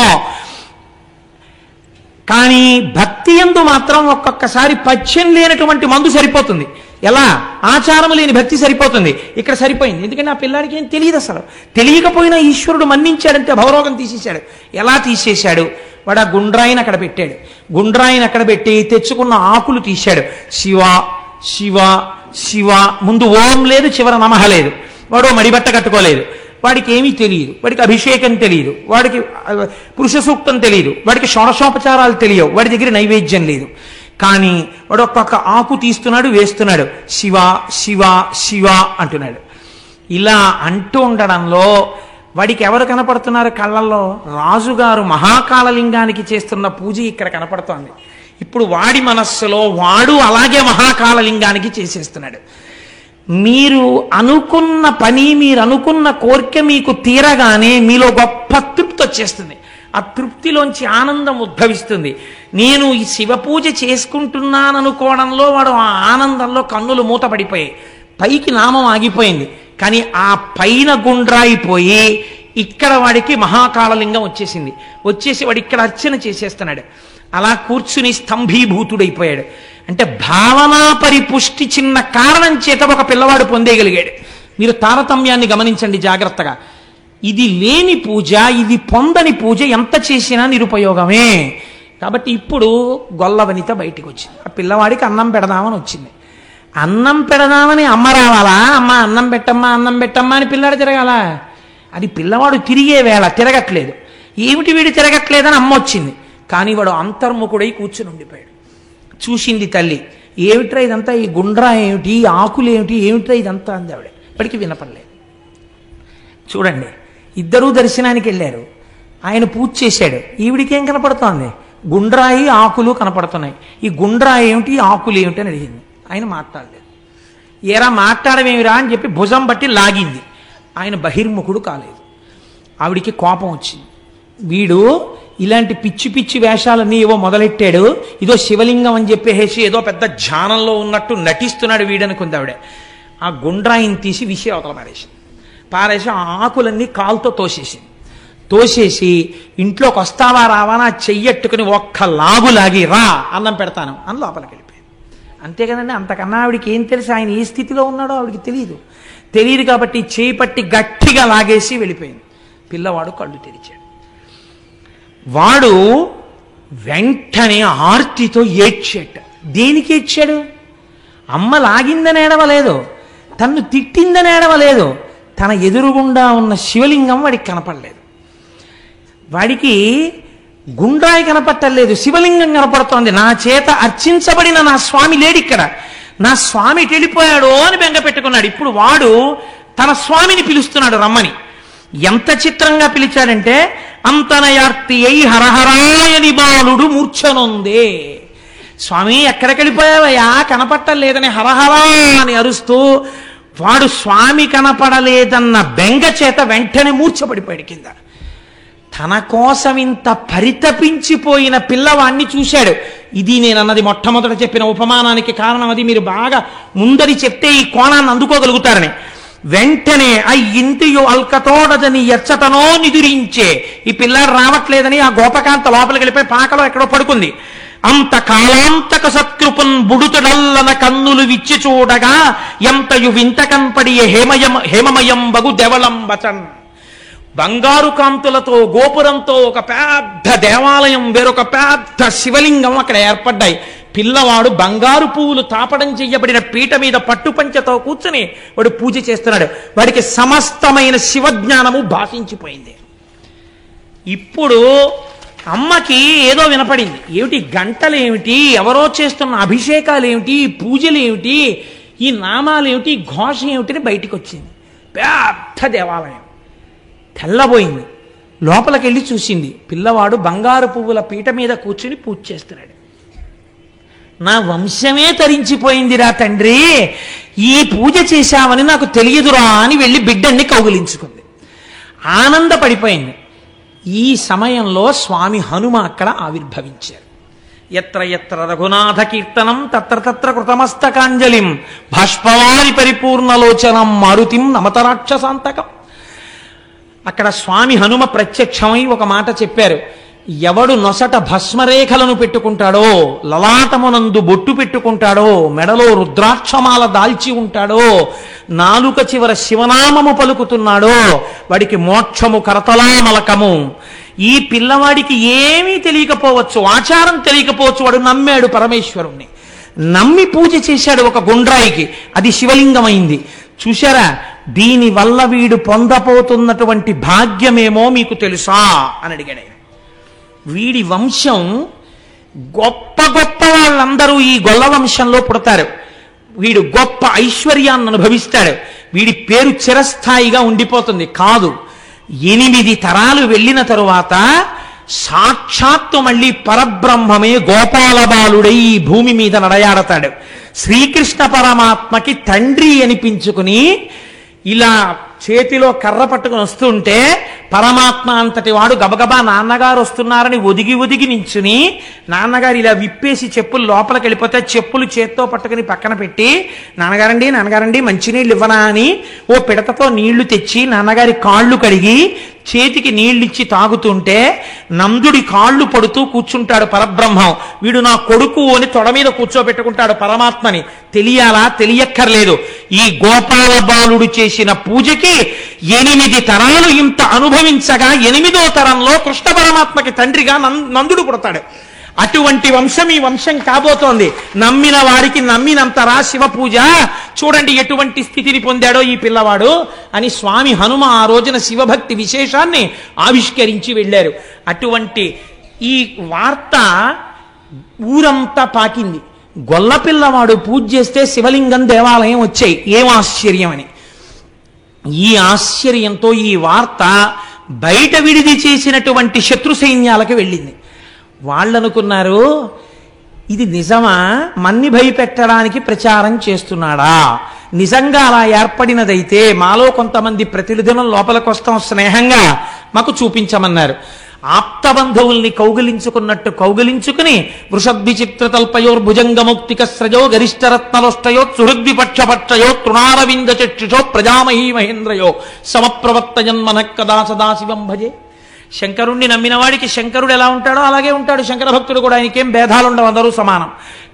కానీ భక్తి యందు మాత్రం ఒక్కొక్కసారి పథ్యం లేనటువంటి మందు సరిపోతుంది. ఎలా? ఆచారం లేని భక్తి సరిపోతుంది. ఇక్కడ సరిపోయింది. ఎందుకంటే ఆ పిల్లాడికి ఏం తెలియదు. అసలు తెలియకపోయినా ఈశ్వరుడు మన్నించాడంటే భవరోగం తీసేశాడు. ఎలా తీసేశాడు? వాడు ఆ గుండ్రాయిని అక్కడ పెట్టాడు. గుండ్రాయిని అక్కడ పెట్టి తెచ్చుకున్న ఆకులు తీశాడు. శివ శివ శివ, ముందు ఓం లేదు, చివర నమః లేదు. వాడు మడిబట్ట కట్టుకోలేదు, వాడికి ఏమీ తెలియదు, వాడికి అభిషేకం తెలియదు, వాడికి పురుష సూక్తం తెలియదు, వాడికి షోడశోపచారాలు తెలియవు, వాడి దగ్గర నైవేద్యం లేదు. కానీ వాడు ఒక్కొక్క ఆకు తీస్తున్నాడు, వేస్తున్నాడు, శివ శివ శివ అంటున్నాడు. ఇలా అంటూ ఉండడంలో వాడికి ఎవరు కనపడుతున్నారు కళ్ళల్లో? రాజుగారు మహాకాళలింగానికి చేస్తున్న పూజ ఇక్కడ కనపడుతోంది. ఇప్పుడు వాడి మనస్సులో వాడు అలాగే మహాకాళలింగానికి చేసేస్తున్నాడు. మీరు అనుకున్న పని, మీరు అనుకున్న కోరిక మీకు తీరగానే మీలో గొప్ప తృప్తి వచ్చేస్తుంది. ఆ తృప్తిలోంచి ఆనందం ఉద్భవిస్తుంది. నేను ఈ శివ పూజ చేసుకుంటున్నాననుకోవడంలో వాడు ఆ ఆనందంలో కన్నులు మూతపడిపోయాయి, పైకి నామం ఆగిపోయింది. కానీ ఆ పైన గుండ్రాయిపోయి ఇక్కడ వాడికి మహాకాళలింగం వచ్చేసింది. వచ్చేసి వాడు ఇక్కడ అర్చన చేసేస్తున్నాడు. అలా కూర్చుని స్తంభీభూతుడైపోయాడు. అంటే భావనా పరిపుష్టి చిన్న కారణం చేత ఒక పిల్లవాడు పొందేయగలిగాడు. మీరు తారతమ్యాన్ని గమనించండి జాగ్రత్తగా. ఇది లేని పూజ, ఇది పొందని పూజ ఎంత చేసినా నిరుపయోగమే. కాబట్టి ఇప్పుడు గొల్లవనిత బయటికి వచ్చింది. ఆ పిల్లవాడికి అన్నం పెడదామని వచ్చింది. అన్నం పెడదామని అమ్మ రావాలా? అమ్మ అన్నం పెట్టమ్మా, అన్నం పెట్టమ్మా అని పిల్లాడు తిరగాల? అది పిల్లవాడు తిరిగే వేళ తిరగట్లేదు. ఏమిటి వీడు తిరగట్లేదని అమ్మ వచ్చింది. కానీ వాడు అంతర్ముఖుడై కూర్చుని ఉండిపోయాడు. చూసింది తల్లి, ఏమిట్రా ఇదంతా, ఈ గుండ్రా ఏమిటి, ఈ ఆకులు ఏమిటి, ఏమిట్రా ఇదంతా అంది ఆవిడ. ఇప్పటికీ వినపడలేదు. చూడండి, ఇద్దరూ దర్శనానికి వెళ్ళారు. ఆయన పూజ చేశాడు, ఈవిడికేం కనపడుతోంది? గుండ్రాయి ఆకులు కనపడుతున్నాయి. ఈ గుండ్రా ఏమిటి, ఆకులు ఏమిటి అని అడిగింది. ఆయన మాట్లాడలేదు. ఏరా మాట్లాడమేమిరా అని చెప్పి భుజం బట్టి లాగింది. ఆయన బహిర్ముఖుడు కాలేదు. ఆవిడికి కోపం వచ్చింది. వీడు ఇలాంటి పిచ్చి పిచ్చి వేషాలన్నీ ఏవో మొదలెట్టాడు, ఇదో శివలింగం అని చెప్పేసి ఏదో పెద్ద ధ్యానంలో ఉన్నట్టు నటిస్తున్నాడు వీడనుకుంది ఆవిడ. ఆ గుండ్రాయిని తీసి విషయ అవతల పారేసి ఆ ఆకులన్నీ కాలుతో తోసేసి ఇంట్లోకి వస్తావా రావా నా చెయ్యట్టుకుని ఒక్క లాగి రా అన్నం పెడతాను అని లోపలికి వెళ్ళిపోయాడు. అంతే కదండి. అంతకన్నా ఆవిడికి ఏం తెలుసు? ఆయన ఏ స్థితిలో ఉన్నాడో ఆవిడికి తెలియదు కాబట్టి చేయి పట్టి గట్టిగా లాగేసి వెళ్ళిపోయింది. పిల్లవాడు కళ్ళు తెరిచాడు. వాడు వెంటనే ఆర్తితో ఏడ్చాడు. దేనికి ఏడ్చాడు? అమ్మ లాగిందని ఏడవలేదు, తన్ను తిట్టిందని ఏడవలేదు, తన ఎదురుగుండా ఉన్న శివలింగం వాడికి కనపడలేదు. వాడికి గుండ్రాయి కనపట్టలేదు, శివలింగం కనపడుతోంది. నా చేత అర్చించబడిన నా స్వామి లేడిక్కడ, నా స్వామి వెళ్ళిపోయాడు అని బెంగ పెట్టుకున్నాడు. ఇప్పుడు వాడు తన స్వామిని పిలుస్తున్నాడు రమ్మని. ఎంత చిత్రంగా పిలిచాడంటే, అంతనయార్తి అయి హరహరాయని బాలుడు మూర్ఛనొందే. స్వామి ఎక్కడికి వెళ్ళిపోయావయ్యా, కనపట్టలేదని హరహరా అని అరుస్తూ వాడు స్వామి కనపడలేదన్న బెంగ చేత వెంటనే మూర్ఛపడిపోయాడు కింద. తన కోసం ఇంత పరితపించిపోయిన పిల్లవాణ్ణి చూశాడు. ఇది నేనన్నది మొట్టమొదట చెప్పిన ఉపమానానికి కారణం. అది మీరు బాగా ముందరి చెప్తే ఈ కోణాన్ని అందుకోగలుగుతారని. వెంటనే ఇంటియు అల్కతోడదని ఎచ్చటనో నిదురించే. ఈ పిల్లాడు రావట్లేదని ఆ గోపకాంత లోపలికి వెళ్ళిపోయి పాకలో ఎక్కడో పడుకుంది. అంత కాలాంతక సత్కృపన్ బుడుతుడల్లన కన్నులు విచ్చి చూడగా ఎంతయు వింత కన్పడి హేమమయం బగు దెవళం వచన్. బంగారు కాంతులతో గోపురంతో ఒక పెద్ద దేవాలయం, వేరొక పెద్ద శివలింగం అక్కడ ఏర్పడ్డాయి. పిల్లవాడు బంగారు పువ్వులు తాపడం చెయ్యబడిన పీట మీద పట్టుపంచతో కూర్చుని వాడు పూజ చేస్తున్నాడు. వాడికి సమస్తమైన శివజ్ఞానము భాషించిపోయింది. ఇప్పుడు అమ్మకి ఏదో వినపడింది. ఏమిటి గంటలేమిటి, ఎవరో చేస్తున్న అభిషేకాలు ఏమిటి, పూజలు ఏమిటి, ఈ నామాలు ఏమిటి, ఘోష ఏమిటిని బయటికి వచ్చింది. పెద్ద దేవాలయం తెల్లబోయింది. లోపలికి వెళ్ళి చూసింది. పిల్లవాడు బంగారు పువ్వుల పీట మీద కూర్చుని పూజ చేస్తున్నాడు. నా వంశమే తరించిపోయిందిరా తండ్రి, ఈ పూజ చేశామని నాకు తెలియదురా అని వెళ్ళి బిడ్డన్ని కౌగిలించుకుంది. ఆనందపడిపోయింది. ఈ సమయంలో స్వామి హనుమ అక్కడ ఆవిర్భవించారు. ఎత్ర ఎత్ర రఘునాథ కీర్తనం తత్ర తత్ర కృతమస్తకాంజలిం భాష్పవారి పరిపూర్ణలోచనం మారుతిం నమత రాక్షసాంతకం. అక్కడ స్వామి హనుమ ప్రత్యక్షమై ఒక మాట చెప్పారు. ఎవడు నొసట భస్మరేఖలను పెట్టుకుంటాడో, లలాటమునందు బొట్టు పెట్టుకుంటాడో, మెడలో రుద్రాక్షమాల దాల్చి ఉంటాడో, నాలుక చివర శివనామము పలుకుతున్నాడో వాడికి మోక్షము కరతలామలకము. ఈ పిల్లవాడికి ఏమీ తెలియకపోవచ్చు, ఆచారం తెలియకపోవచ్చు, వాడు నమ్మాడు పరమేశ్వరుణ్ణి. నమ్మి పూజ చేశాడు ఒక గుండ్రాయికి, అది శివలింగమైంది. చూశారా, దీనివల్ల వీడు పొందపోతున్నటువంటి భాగ్యమేమో మీకు తెలుసా అని అడిగాడు ఆయన. వీడి వంశం గొప్ప గొప్ప వాళ్ళందరూ ఈ గొల్ల వంశంలో పుడతారు. వీడు గొప్ప ఐశ్వర్యాన్ని అనుభవిస్తాడు. వీడి పేరు చిరస్థాయిగా ఉండిపోతుంది. కాదు, 8 తరాలు వెళ్ళిన తరువాత సాక్షాత్తు మళ్ళీ పరబ్రహ్మమే గోపాల బాలుడై ఈ భూమి మీద నడయాడతాడు. శ్రీకృష్ణ పరమాత్మకి తండ్రి అనిపించుకుని ఇలా చేతిలో కర్ర పట్టుకుని వస్తుంటే పరమాత్మ అంతటి వాడు గబగబా నాన్నగారు వస్తున్నారని ఒదిగి ఒదిగి నించుని నాన్నగారు ఇలా విప్పేసి చెప్పులు లోపలికి వెళ్ళిపోతే చెప్పులు చేత్తో పట్టుకుని పక్కన పెట్టి నాన్నగారండి మంచినీళ్ళు ఇవ్వనా అని ఓ పిడతతో నీళ్లు తెచ్చి నాన్నగారి కాళ్ళు కడిగి చేతికి నీళ్ళిచ్చి తాగుతుంటే నందుడి కాళ్ళు పడుతూ కూర్చుంటాడు పరబ్రహ్మం. వీడు నా కొడుకు అని తొడ మీద కూర్చోబెట్టుకుంటాడు పరమాత్మని. తెలియాలా? తెలియక్కర్లేదు. ఈ గోపాల బాలుడు చేసిన పూజకి 8 తరాలు ఇంత అనుభవించగా 8వ తరంలో కృష్ణ పరమాత్మకి తండ్రిగా నందుడు పుడతాడు. అటువంటి వంశం ఈ వంశం కాబోతోంది. నమ్మిన వారికి నమ్మినంతరా శివ పూజ. చూడండి ఎటువంటి స్థితిని పొందాడో ఈ పిల్లవాడు అని స్వామి హనుమ ఆ రోజున శివభక్తి విశేషాన్ని ఆవిష్కరించి వెళ్ళారు. అటువంటి ఈ వార్త ఊరంతా పాకింది. గొల్ల పిల్లవాడు పూజ చేస్తే శివలింగం దేవాలయం వచ్చాయి. ఏం ఆశ్చర్యం అని. ఈ ఆశ్చర్యంతో ఈ వార్త బయట విడిది చేసినటువంటి శత్రు సైన్యాలకు వెళ్ళింది. వాళ్ళనుకున్నారు, ఇది నిజమా? మన్ని భయపెట్టడానికి ప్రచారం చేస్తున్నాడా? నిజంగా అలా ఏర్పడినదైతే మాలో కొంతమంది ప్రతిదినం లోపలికి వస్తాం, స్నేహంగా మాకు చూపించమన్నారు. ఆప్తబంధువుల్ని కౌగిలించుకున్నట్టు కౌగిలించుకుని వృషద్విచిత్రతల్పయోర్భుజంగముక్తికస్రజో గరిష్టరత్నలోష్టయో సుహృద్విపక్షపక్షయో తృణారవింద చక్షుషో ప్రజామహీ మహేంద్రయో సమప్రవర్తయన్మనః కదా సదాశివం భజే. శంకరుణ్ణి నమ్మిన వాడికి శంకరుడు ఎలా ఉంటాడో అలాగే ఉంటాడు శంకర భక్తుడు కూడా. ఆయనకేం భేదాలు ఉండవు, అందరూ సమానం.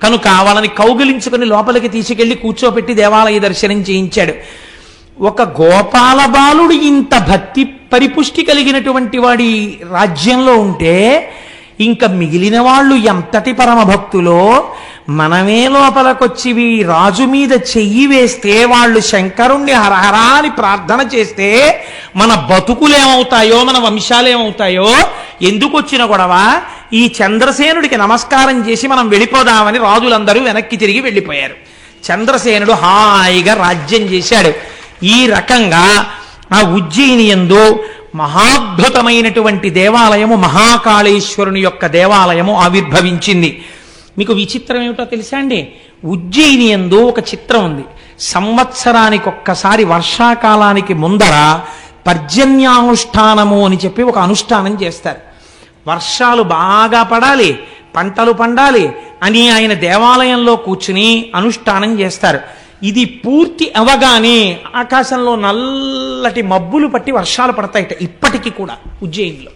కనుక వాళ్ళని కౌగిలించుకుని లోపలికి తీసుకెళ్లి కూర్చోపెట్టి దేవాలయ దర్శనం చేయించాడు. ఒక గోపాల బాలుడు ఇంత భక్తి పరిపుష్టి కలిగినటువంటి వాడి రాజ్యంలో ఉంటే ఇంకా మిగిలిన వాళ్ళు ఎంతటి పరమభక్తులో. మనమే లోపలికొచ్చి రాజు మీద చెయ్యి వేస్తే వాళ్ళు శంకరుణ్ణి హరహరా అని ప్రార్థన చేస్తే మన బతుకులేమవుతాయో, మన వంశాలేమవుతాయో. ఎందుకు వచ్చిన గొడవ? ఈ చంద్రసేనుడికి నమస్కారం చేసి మనం వెళ్ళిపోదామని రాజులందరూ వెనక్కి తిరిగి వెళ్ళిపోయారు. చంద్రసేనుడు హాయిగా రాజ్యం చేశాడు. ఈ రకంగా ఆ ఉజ్జయిని యందు మహాద్భుతమైనటువంటి దేవాలయము, మహాకాళేశ్వరుని యొక్క దేవాలయము ఆవిర్భవించింది. మీకు విచిత్రం ఏమిటో తెలుసా అండి? ఉజ్జయిని యందు ఒక చిత్రం ఉంది. సంవత్సరానికి ఒక్కసారి వర్షాకాలానికి ముందర పర్జన్యానుష్ఠానము అని చెప్పి ఒక అనుష్ఠానం చేస్తారు. వర్షాలు బాగా పడాలి, పంటలు పండాలి అని ఆయన దేవాలయంలో కూర్చుని అనుష్ఠానం చేస్తారు. ఇది పూర్తి అవగానే ఆకాశంలో నల్లటి మబ్బులు పట్టి వర్షాలు పడతాయిట. ఇప్పటికీ కూడా ఉజ్జయినిలో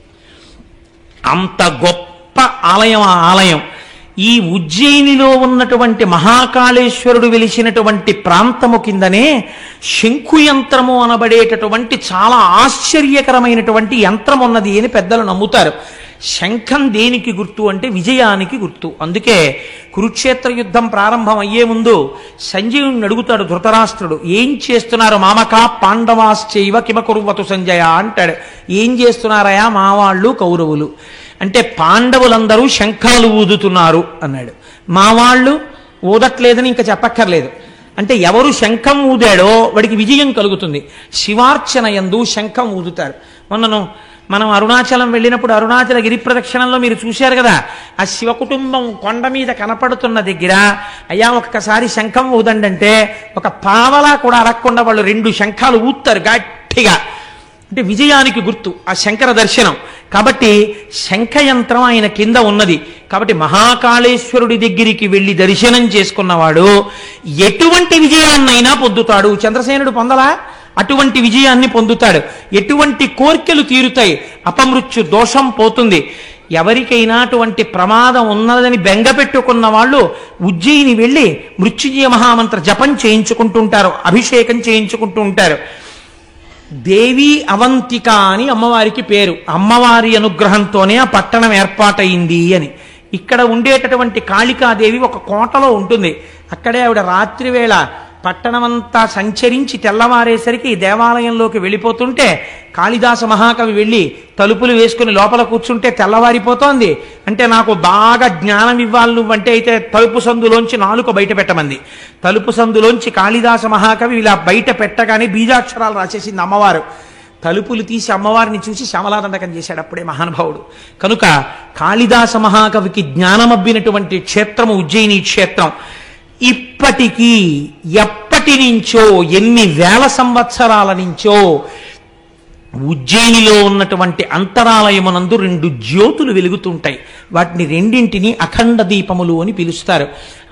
అంత గొప్ప ఆలయం ఆ ఆలయం. ఈ ఉజ్జయినిలో ఉన్నటువంటి మహాకాళేశ్వరుడు వెలిసినటువంటి ప్రాంతము కిందనే శంఖు యంత్రము అనబడేటటువంటి చాలా ఆశ్చర్యకరమైనటువంటి యంత్రం ఉన్నది అని పెద్దలు నమ్ముతారు. శంఖం దేనికి గుర్తు అంటే విజయానికి గుర్తు. అందుకే కురుక్షేత్ర యుద్ధం ప్రారంభం అయ్యే ముందు సంజయుడిని అడుగుతాడు ధృతరాష్ట్రుడు, ఏం చేస్తున్నారు మామకా పాండవాశ్చైవ కిమకుర్వతు సంజయ అంటాడు. ఏం చేస్తున్నారయా మా వాళ్ళు కౌరవులు అంటే, పాండవులందరూ శంఖాలు ఊదుతున్నారు అన్నాడు. మా వాళ్ళు ఊదట్లేదని ఇంకా చెప్పక్కర్లేదు. అంటే ఎవరు శంఖం ఊదాడో వాడికి విజయం కలుగుతుంది. శివార్చన యందు శంఖం ఊదుతారు. మనం అరుణాచలం వెళ్ళినప్పుడు అరుణాచల గిరి ప్రదక్షిణంలో మీరు చూశారు కదా, ఆ శివ కుటుంబం కొండ మీద కనపడుతున్న దగ్గర అయ్యా ఒక్కసారి శంఖం ఊదండి అంటే ఒక పావలా కూడా అడగకుండా వాళ్ళు 2 శంఖాలు ఊతారు గట్టిగా. అంటే విజయానికి గుర్తు ఆ శంకర దర్శనం. కాబట్టి శంఖయంత్రం ఆయన కింద ఉన్నది. కాబట్టి మహాకాళేశ్వరుడి దగ్గరికి వెళ్ళి దర్శనం చేసుకున్నవాడు ఎటువంటి విజయాన్నైనా పొందుతాడు. చంద్రసేనుడు పొందలా? అటువంటి విజయాన్ని పొందుతాడు. ఎటువంటి కోర్కెలు తీరుతాయి, అపమృత్యు దోషం పోతుంది. ఎవరికైనా అటువంటి ప్రమాదం ఉన్నదని బెంగపెట్టుకున్న వాళ్ళు ఉజ్జయిని వెళ్ళి మృత్యుంజయ మహామంత్ర జపం చేయించుకుంటూ ఉంటారు, అభిషేకం చేయించుకుంటూ ఉంటారు. దేవి అవంతిక అని అమ్మవారికి పేరు. అమ్మవారి అనుగ్రహంతోనే ఆ పట్టణం ఏర్పాటైంది అని. ఇక్కడ ఉండేటటువంటి కాళికాదేవి ఒక కోటలో ఉంటుంది. అక్కడే ఆవిడ రాత్రి వేళ పట్టణమంతా సంచరించి తెల్లవారేసరికి దేవాలయంలోకి వెళ్ళిపోతుంటే కాళిదాస మహాకవి వెళ్ళి తలుపులు వేసుకుని లోపల కూర్చుంటే తెల్లవారిపోతోంది. అంటే నాకు బాగా జ్ఞానం ఇవ్వాలి నువ్వంటే అయితే తలుపు సందులోంచి నాలుక బయట పెట్టమంది. తలుపు సందులోంచి కాళిదాస మహాకవి ఇలా బయట పెట్టగానే బీజాక్షరాలు రాసేసింది అమ్మవారు. తలుపులు తీసి అమ్మవారిని చూసి శ్యామలాదండకం చేశాడు అప్పుడే మహానుభావుడు. కనుక కాళిదాస మహాకవికి జ్ఞానమబ్బినటువంటి క్షేత్రము ఉజ్జయిని క్షేత్రం. ఇప్పటికీ ఎప్పటి నుంచో ఎన్ని వేల సంవత్సరాల నుంచో ఉజ్జయినిలో ఉన్నటువంటి అంతరాలయమునందు 2 జ్యోతులు వెలుగుతుంటాయి. వాటిని రెండింటిని అఖండ దీపములు అని పిలుస్తారు.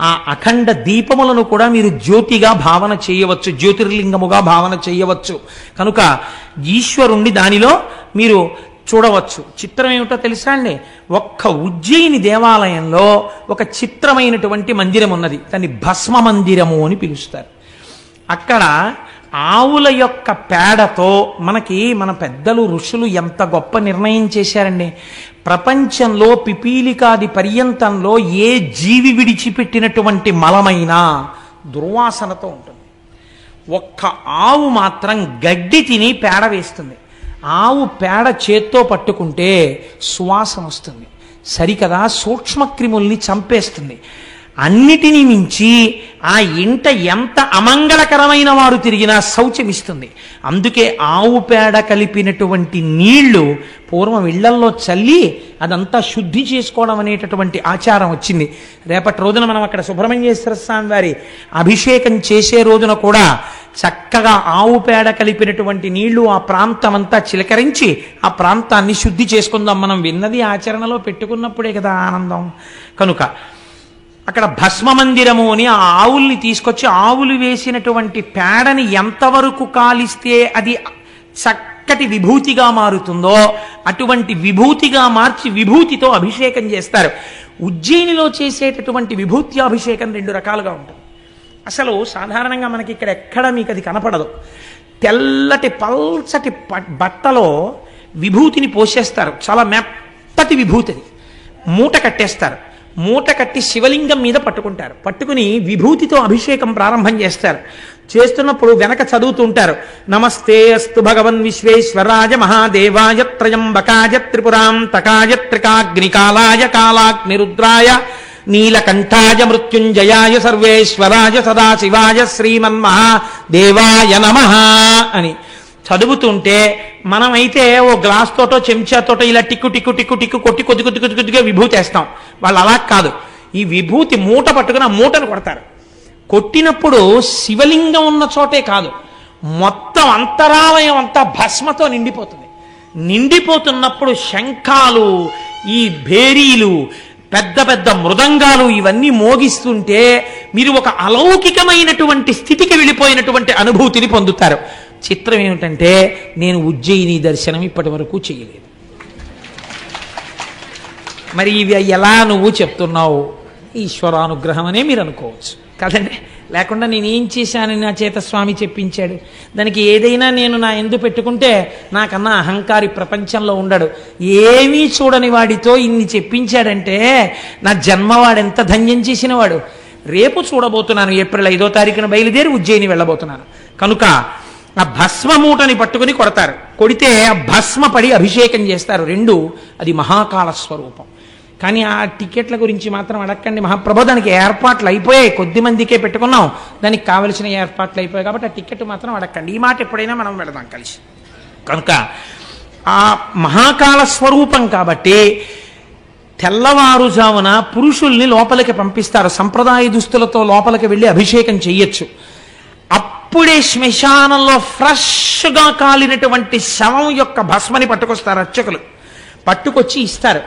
ఆ అఖండ దీపములను కూడా మీరు జ్యోతిగా భావన చేయవచ్చు, జ్యోతిర్లింగముగా భావన చేయవచ్చు. కనుక ఈశ్వరుణ్ణి దానిలో మీరు చూడవచ్చు. చిత్రం ఏమిటో తెలుసా అండి? ఒక్క ఉజ్జయిని దేవాలయంలో ఒక చిత్రమైనటువంటి మందిరం ఉన్నది. దాన్ని భస్మ మందిరము అని పిలుస్తారు. అక్కడ ఆవుల యొక్క పేడతో మన పెద్దలు ఋషులు ఎంత గొప్ప నిర్ణయం చేశారండి. ప్రపంచంలో పిపీలికాది పర్యంతంలో ఏ జీవి విడిచిపెట్టినటువంటి మలమైనా దుర్వాసనతో ఉంటుంది. ఒక్క ఆవు మాత్రం గడ్డి తిని పేడ వేస్తుంది. ఆవు పేడ చేత్తో పట్టుకుంటే సువాసన వస్తుంది, సరికదా సూక్ష్మక్రిముల్ని చంపేస్తుంది. అన్నిటినీ మించి ఆ ఇంట ఎంత అమంగళకరమైన వారు తిరిగినా శౌచమిస్తుంది. అందుకే ఆవు పేడ కలిపినటువంటి నీళ్లు పూర్వం ఇళ్లల్లో చల్లి అదంతా శుద్ధి చేసుకోవడం అనేటటువంటి ఆచారం వచ్చింది. రేపటి రోజున మనం అక్కడ సుబ్రహ్మణ్యేశ్వర స్వామి వారి అభిషేకం చేసే రోజున కూడా చక్కగా ఆవు పేడ కలిపినటువంటి నీళ్లు ఆ ప్రాంతం అంతా చిలకరించి ఆ ప్రాంతాన్ని శుద్ధి చేసుకుందాం. మనం విన్నది ఆచరణలో పెట్టుకున్నప్పుడే కదా ఆనందం. కనుక అక్కడ భస్మ మందిరము అని ఆ ఆవుల్ని తీసుకొచ్చి ఆవులు వేసినటువంటి పేడని ఎంతవరకు కాలిస్తే అది చక్కటి విభూతిగా మారుతుందో అటువంటి విభూతిగా మార్చి విభూతితో అభిషేకం చేస్తారు. ఉజ్జయినిలో చేసేటటువంటి విభూతి అభిషేకం 2 రకాలుగా ఉంటుంది. అసలు సాధారణంగా మనకి ఇక్కడ ఎక్కడ మీకు అది కనపడదు. తెల్లటి పల్చటి బట్టలో విభూతిని పోసేస్తారు. చాలా మెత్తటి విభూతిని మూట కట్టేస్తారు. మూట కట్టి శివలింగం మీద పట్టుకుంటారు. పట్టుకుని విభూతితో అభిషేకం ప్రారంభం చేస్తారు. చేస్తున్నప్పుడు వెనక చదువుతుంటారు, నమస్తే అస్తు భగవన్ విశ్వేశ్వరాయ మహాదేవాయ త్రయంబకాయ త్రిపురాంతకాయ త్రికాగ్నికాలాయ కాలాగ్నిరుద్రాయ నీలకంఠాయ మృత్యుంజయాయ సర్వేశ్వరాయ సదాశివాయ శ్రీమన్మహాదేవాయ నమః అని చదువుతుంటే మనమైతే ఓ గ్లాస్ తోటో చెంచాతోటో ఇలా టిక్కు టిక్కు టిక్కు టిక్కు కొట్టి కొద్ది కొద్ది కొద్ది కొద్దిగా విభూతి వేస్తాం. వాళ్ళు అలా కాదు, ఈ విభూతి మూట పట్టుకుని ఆ మూటను కొడతారు. కొట్టినప్పుడు శివలింగం ఉన్న చోటే కాదు, మొత్తం అంతరాలయం అంతా భస్మతో నిండిపోతుంది. నిండిపోతున్నప్పుడు శంఖాలు, ఈ భేరీలు, పెద్ద పెద్ద మృదంగాలు ఇవన్నీ మోగిస్తుంటే మీరు ఒక అలౌకికమైనటువంటి స్థితికి వెళ్ళిపోయినటువంటి అనుభూతిని పొందుతారు. చిత్రం ఏమిటంటే నేను ఉజ్జయిని దర్శనం ఇప్పటి వరకు చేయలేదు. మరి ఇవి ఎలా నువ్వు చెప్తున్నావు? ఈశ్వరానుగ్రహం అనే మీరు అనుకోవచ్చు కదండి. లేకుండా నేనేం చేశానని నా చేత స్వామి చెప్పించాడు. దానికి ఏదైనా నేను నా ఎందు పెట్టుకుంటే నాకన్నా అహంకారి ప్రపంచంలో ఉండడు. ఏమీ చూడని వాడితో ఇన్ని చెప్పించాడంటే నా జన్మవాడెంత ధన్యం చేసిన వాడు. రేపు చూడబోతున్నాను. ఏప్రిల్ 5వ తారీఖున బయలుదేరి ఉజ్జయిని వెళ్ళబోతున్నాను. కనుక ఆ భస్మ మూటని పట్టుకుని కొడతారు. కొడితే ఆ భస్మ పడి అభిషేకం చేస్తారు. 2 అది మహాకాల స్వరూపం. కానీ ఆ టికెట్ల గురించి మాత్రం అడగండి మహాప్రభు. దానికి ఏర్పాట్లు అయిపోయాయి, కొద్ది మందికే పెట్టుకున్నాం, దానికి కావలసిన ఏర్పాట్లు అయిపోయాయి కాబట్టి ఆ టికెట్ మాత్రం అడగండి. ఈ మాట ఎప్పుడైనా మనం వెళదాం కలిసి. కనుక ఆ మహాకాల స్వరూపం కాబట్టి తెల్లవారుజామున పురుషుల్ని లోపలికి పంపిస్తారు. సంప్రదాయ దుస్తులతో లోపలికి వెళ్ళి అభిషేకం చెయ్యొచ్చు. అప్పుడే శ్మశానంలో ఫ్రెష్గా కాలినటువంటి శవం యొక్క భస్మని పట్టుకొస్తారు అర్చకులు. పట్టుకొచ్చి ఇస్తారు.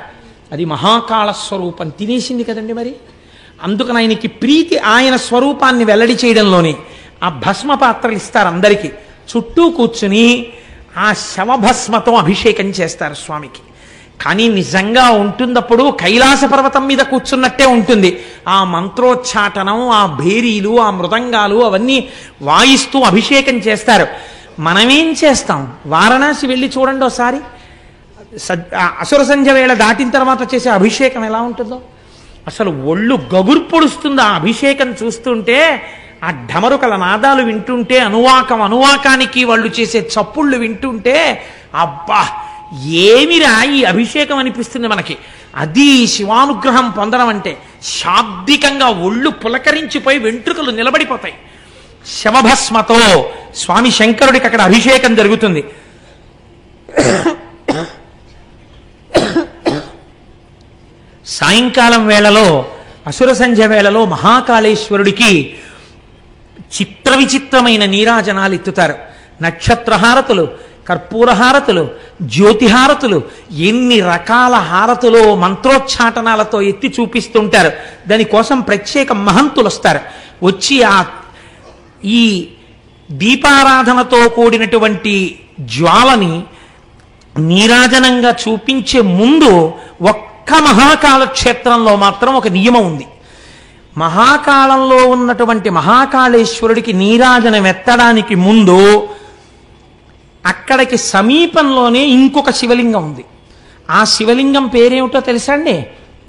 అది మహాకాళ స్వరూపం తినేసింది కదండి. మరి అందుకని ఆయనకి ప్రీతి ఆయన స్వరూపాన్ని వెల్లడి చేయడంలోనే ఆ భస్మ పాత్రలు ఇస్తారు అందరికీ. చుట్టూ కూర్చుని ఆ శవభస్మతో అభిషేకం చేస్తారు స్వామికి. కానీ నిజంగా ఉంటున్నప్పుడు కైలాస పర్వతం మీద కూర్చున్నట్టే ఉంటుంది. ఆ మంత్రోచ్చాటనం, ఆ భేరీలు, ఆ మృదంగాలు అవన్నీ వాయిస్తూ అభిషేకం చేస్తారు. మనమేం చేస్తాం? వారణాసి వెళ్ళి చూడండి ఒకసారి. అసుర సంధ్య వేళ దాటిన తర్వాత చేసే అభిషేకం ఎలా ఉంటుందో అసలు ఒళ్ళు గగుర్పొడుస్తుంది. ఆ అభిషేకం చూస్తుంటే ఆ ఢమరుకల నాదాలు వింటుంటే, అనువాకానికి వాళ్ళు చేసే చప్పుళ్ళు వింటుంటే, అబ్బా ఏమిరా ఈ అభిషేకం అనిపిస్తుంది మనకి. అది శివానుగ్రహం పొందడం అంటే. శాబ్దికంగా ఒళ్ళు పులకరించిపోయి వెంట్రుకలు నిలబడిపోతాయి. శవభస్మతో స్వామి శంకరుడికి అక్కడ అభిషేకం జరుగుతుంది. సాయంకాలం వేళలో, అసుర సంధ్య వేళలో మహాకాళేశ్వరుడికి చిత్ర విచిత్రమైన నీరాజనాలు ఎత్తుతారు. నక్షత్రహారతులు, కర్పూరహారతులు, జ్యోతిహారతులు, ఎన్ని రకాల హారతులు మంత్రోచ్చాటనాలతో ఎత్తి చూపిస్తుంటారు. దానికోసం ప్రత్యేక మహంతులు వస్తారు. వచ్చి ఈ దీపారాధనతో కూడినటువంటి జ్వాలని నీరాజనంగా చూపించే ముందు ఒక్క మహాకాళ క్షేత్రంలో మాత్రం ఒక నియమం ఉంది. మహాకాళంలో ఉన్నటువంటి మహాకాళేశ్వరుడికి నీరాజనం ఎత్తడానికి ముందు అక్కడికి సమీపంలోనే ఇంకొక శివలింగం ఉంది. ఆ శివలింగం పేరేమిటో తెలుసా అండి?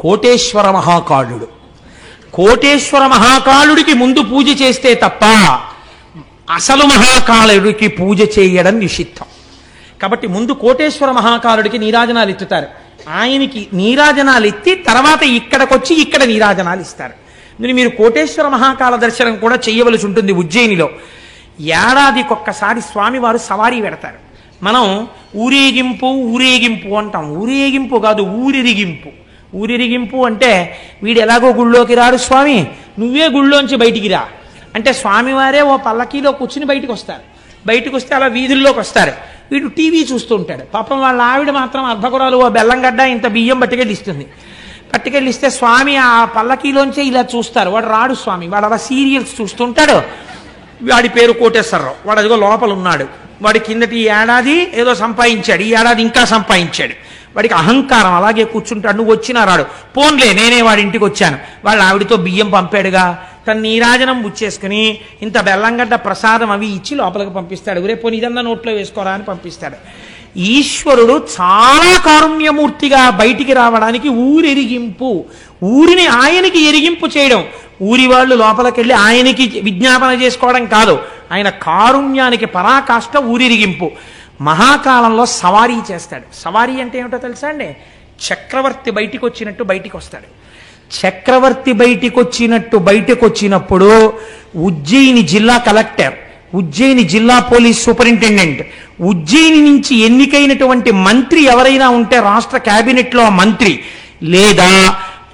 కోటేశ్వర మహాకాళుడు. కోటేశ్వర మహాకాళుడికి ముందు పూజ చేస్తే తప్ప అసలు మహాకాళుడికి పూజ చేయడం నిషిద్ధం. కాబట్టి ముందు కోటేశ్వర మహాకాళుడికి నీరాజనాలు ఎత్తుతారు. ఆయనకి నీరాజనాలు ఎత్తి తర్వాత ఇక్కడికొచ్చి ఇక్కడ నీరాజనాలు ఇస్తారు. మీరు కోటేశ్వర మహాకాళ దర్శనం కూడా చేయవలసి ఉంటుంది. ఉజ్జయినిలో ఏడాదికొక్కసారి స్వామివారు సవారీ పెడతారు. మనం ఊరేగింపు అంటాం. ఊరేగింపు కాదు, ఊరిరిగింపు. ఊరిరిగింపు అంటే వీడు ఎలాగో గుళ్ళోకి రాడు స్వామి, నువ్వే గుళ్ళోంచి బయటికి రా అంటే స్వామివారే ఓ పల్లకీలో కూర్చుని బయటికి వస్తారు. బయటకు వస్తే అలా వీధుల్లోకి వస్తారు. వీడు టీవీ చూస్తూ ఉంటాడు. పాపం వాళ్ళ ఆవిడ మాత్రం అర్ధకురాలు ఓ బెల్లంగడ్డ ఇంత బియ్యం పట్టుకెళ్ళిస్తుంది. పట్టుకెళ్ళిస్తే స్వామి ఆ పల్లకీలోంచే ఇలా చూస్తారు. వాడు రాడు స్వామి, వాడు అలా సీరియల్స్ చూస్తుంటాడు. వాడి పేరు కోటేశ్వరరావు. వాడు అదిగో లోపల ఉన్నాడు. వాడి కిందటి ఏడాది ఏదో సంపాదించాడు, ఈ ఏడాది ఇంకా సంపాదించాడు. వాడికి అహంకారం, అలాగే కూర్చుంటాడు. నువ్వు వచ్చినా రాడు. పోన్లే నేనే వాడి ఇంటికి వచ్చాను, వాళ్ళ ఆవిడితో బియ్యం పంపాడుగా, తన నీరాజనం బుచ్చేసుకుని ఇంత బెల్లంగడ్డ ప్రసాదం అవి ఇచ్చి లోపలికి పంపిస్తాడు. రేపు పోనీ ఇదన్నా నోట్లో వేసుకోరా అని పంపిస్తాడు. ఈశ్వరుడు చాలా కారుణ్యమూర్తిగా బయటికి రావడానికి ఊరెరిగింపు, ఊరిని ఆయనకి ఎరిగింపు చేయడం. ఊరి వాళ్ళు లోపలికెళ్ళి ఆయనకి విజ్ఞాపన చేసుకోవడం కాదు, ఆయన కారుణ్యానికి పరాకాష్ట ఊరిరిగింపు. మహాకాలంలో సవారీ చేస్తాడు. సవారీ అంటే ఏమిటో తెలుసా అండి? చక్రవర్తి బయటికి వచ్చినట్టు బయటికి వస్తాడు. చక్రవర్తి బయటికి వచ్చినప్పుడు ఉజ్జయిని జిల్లా కలెక్టర్, ఉజ్జయిని జిల్లా పోలీస్ సూపరింటెండెంట్, ఉజ్జయిని నుంచి ఎన్నికైనటువంటి మంత్రి ఎవరైనా ఉంటే రాష్ట్ర క్యాబినెట్లో మంత్రి, లేదా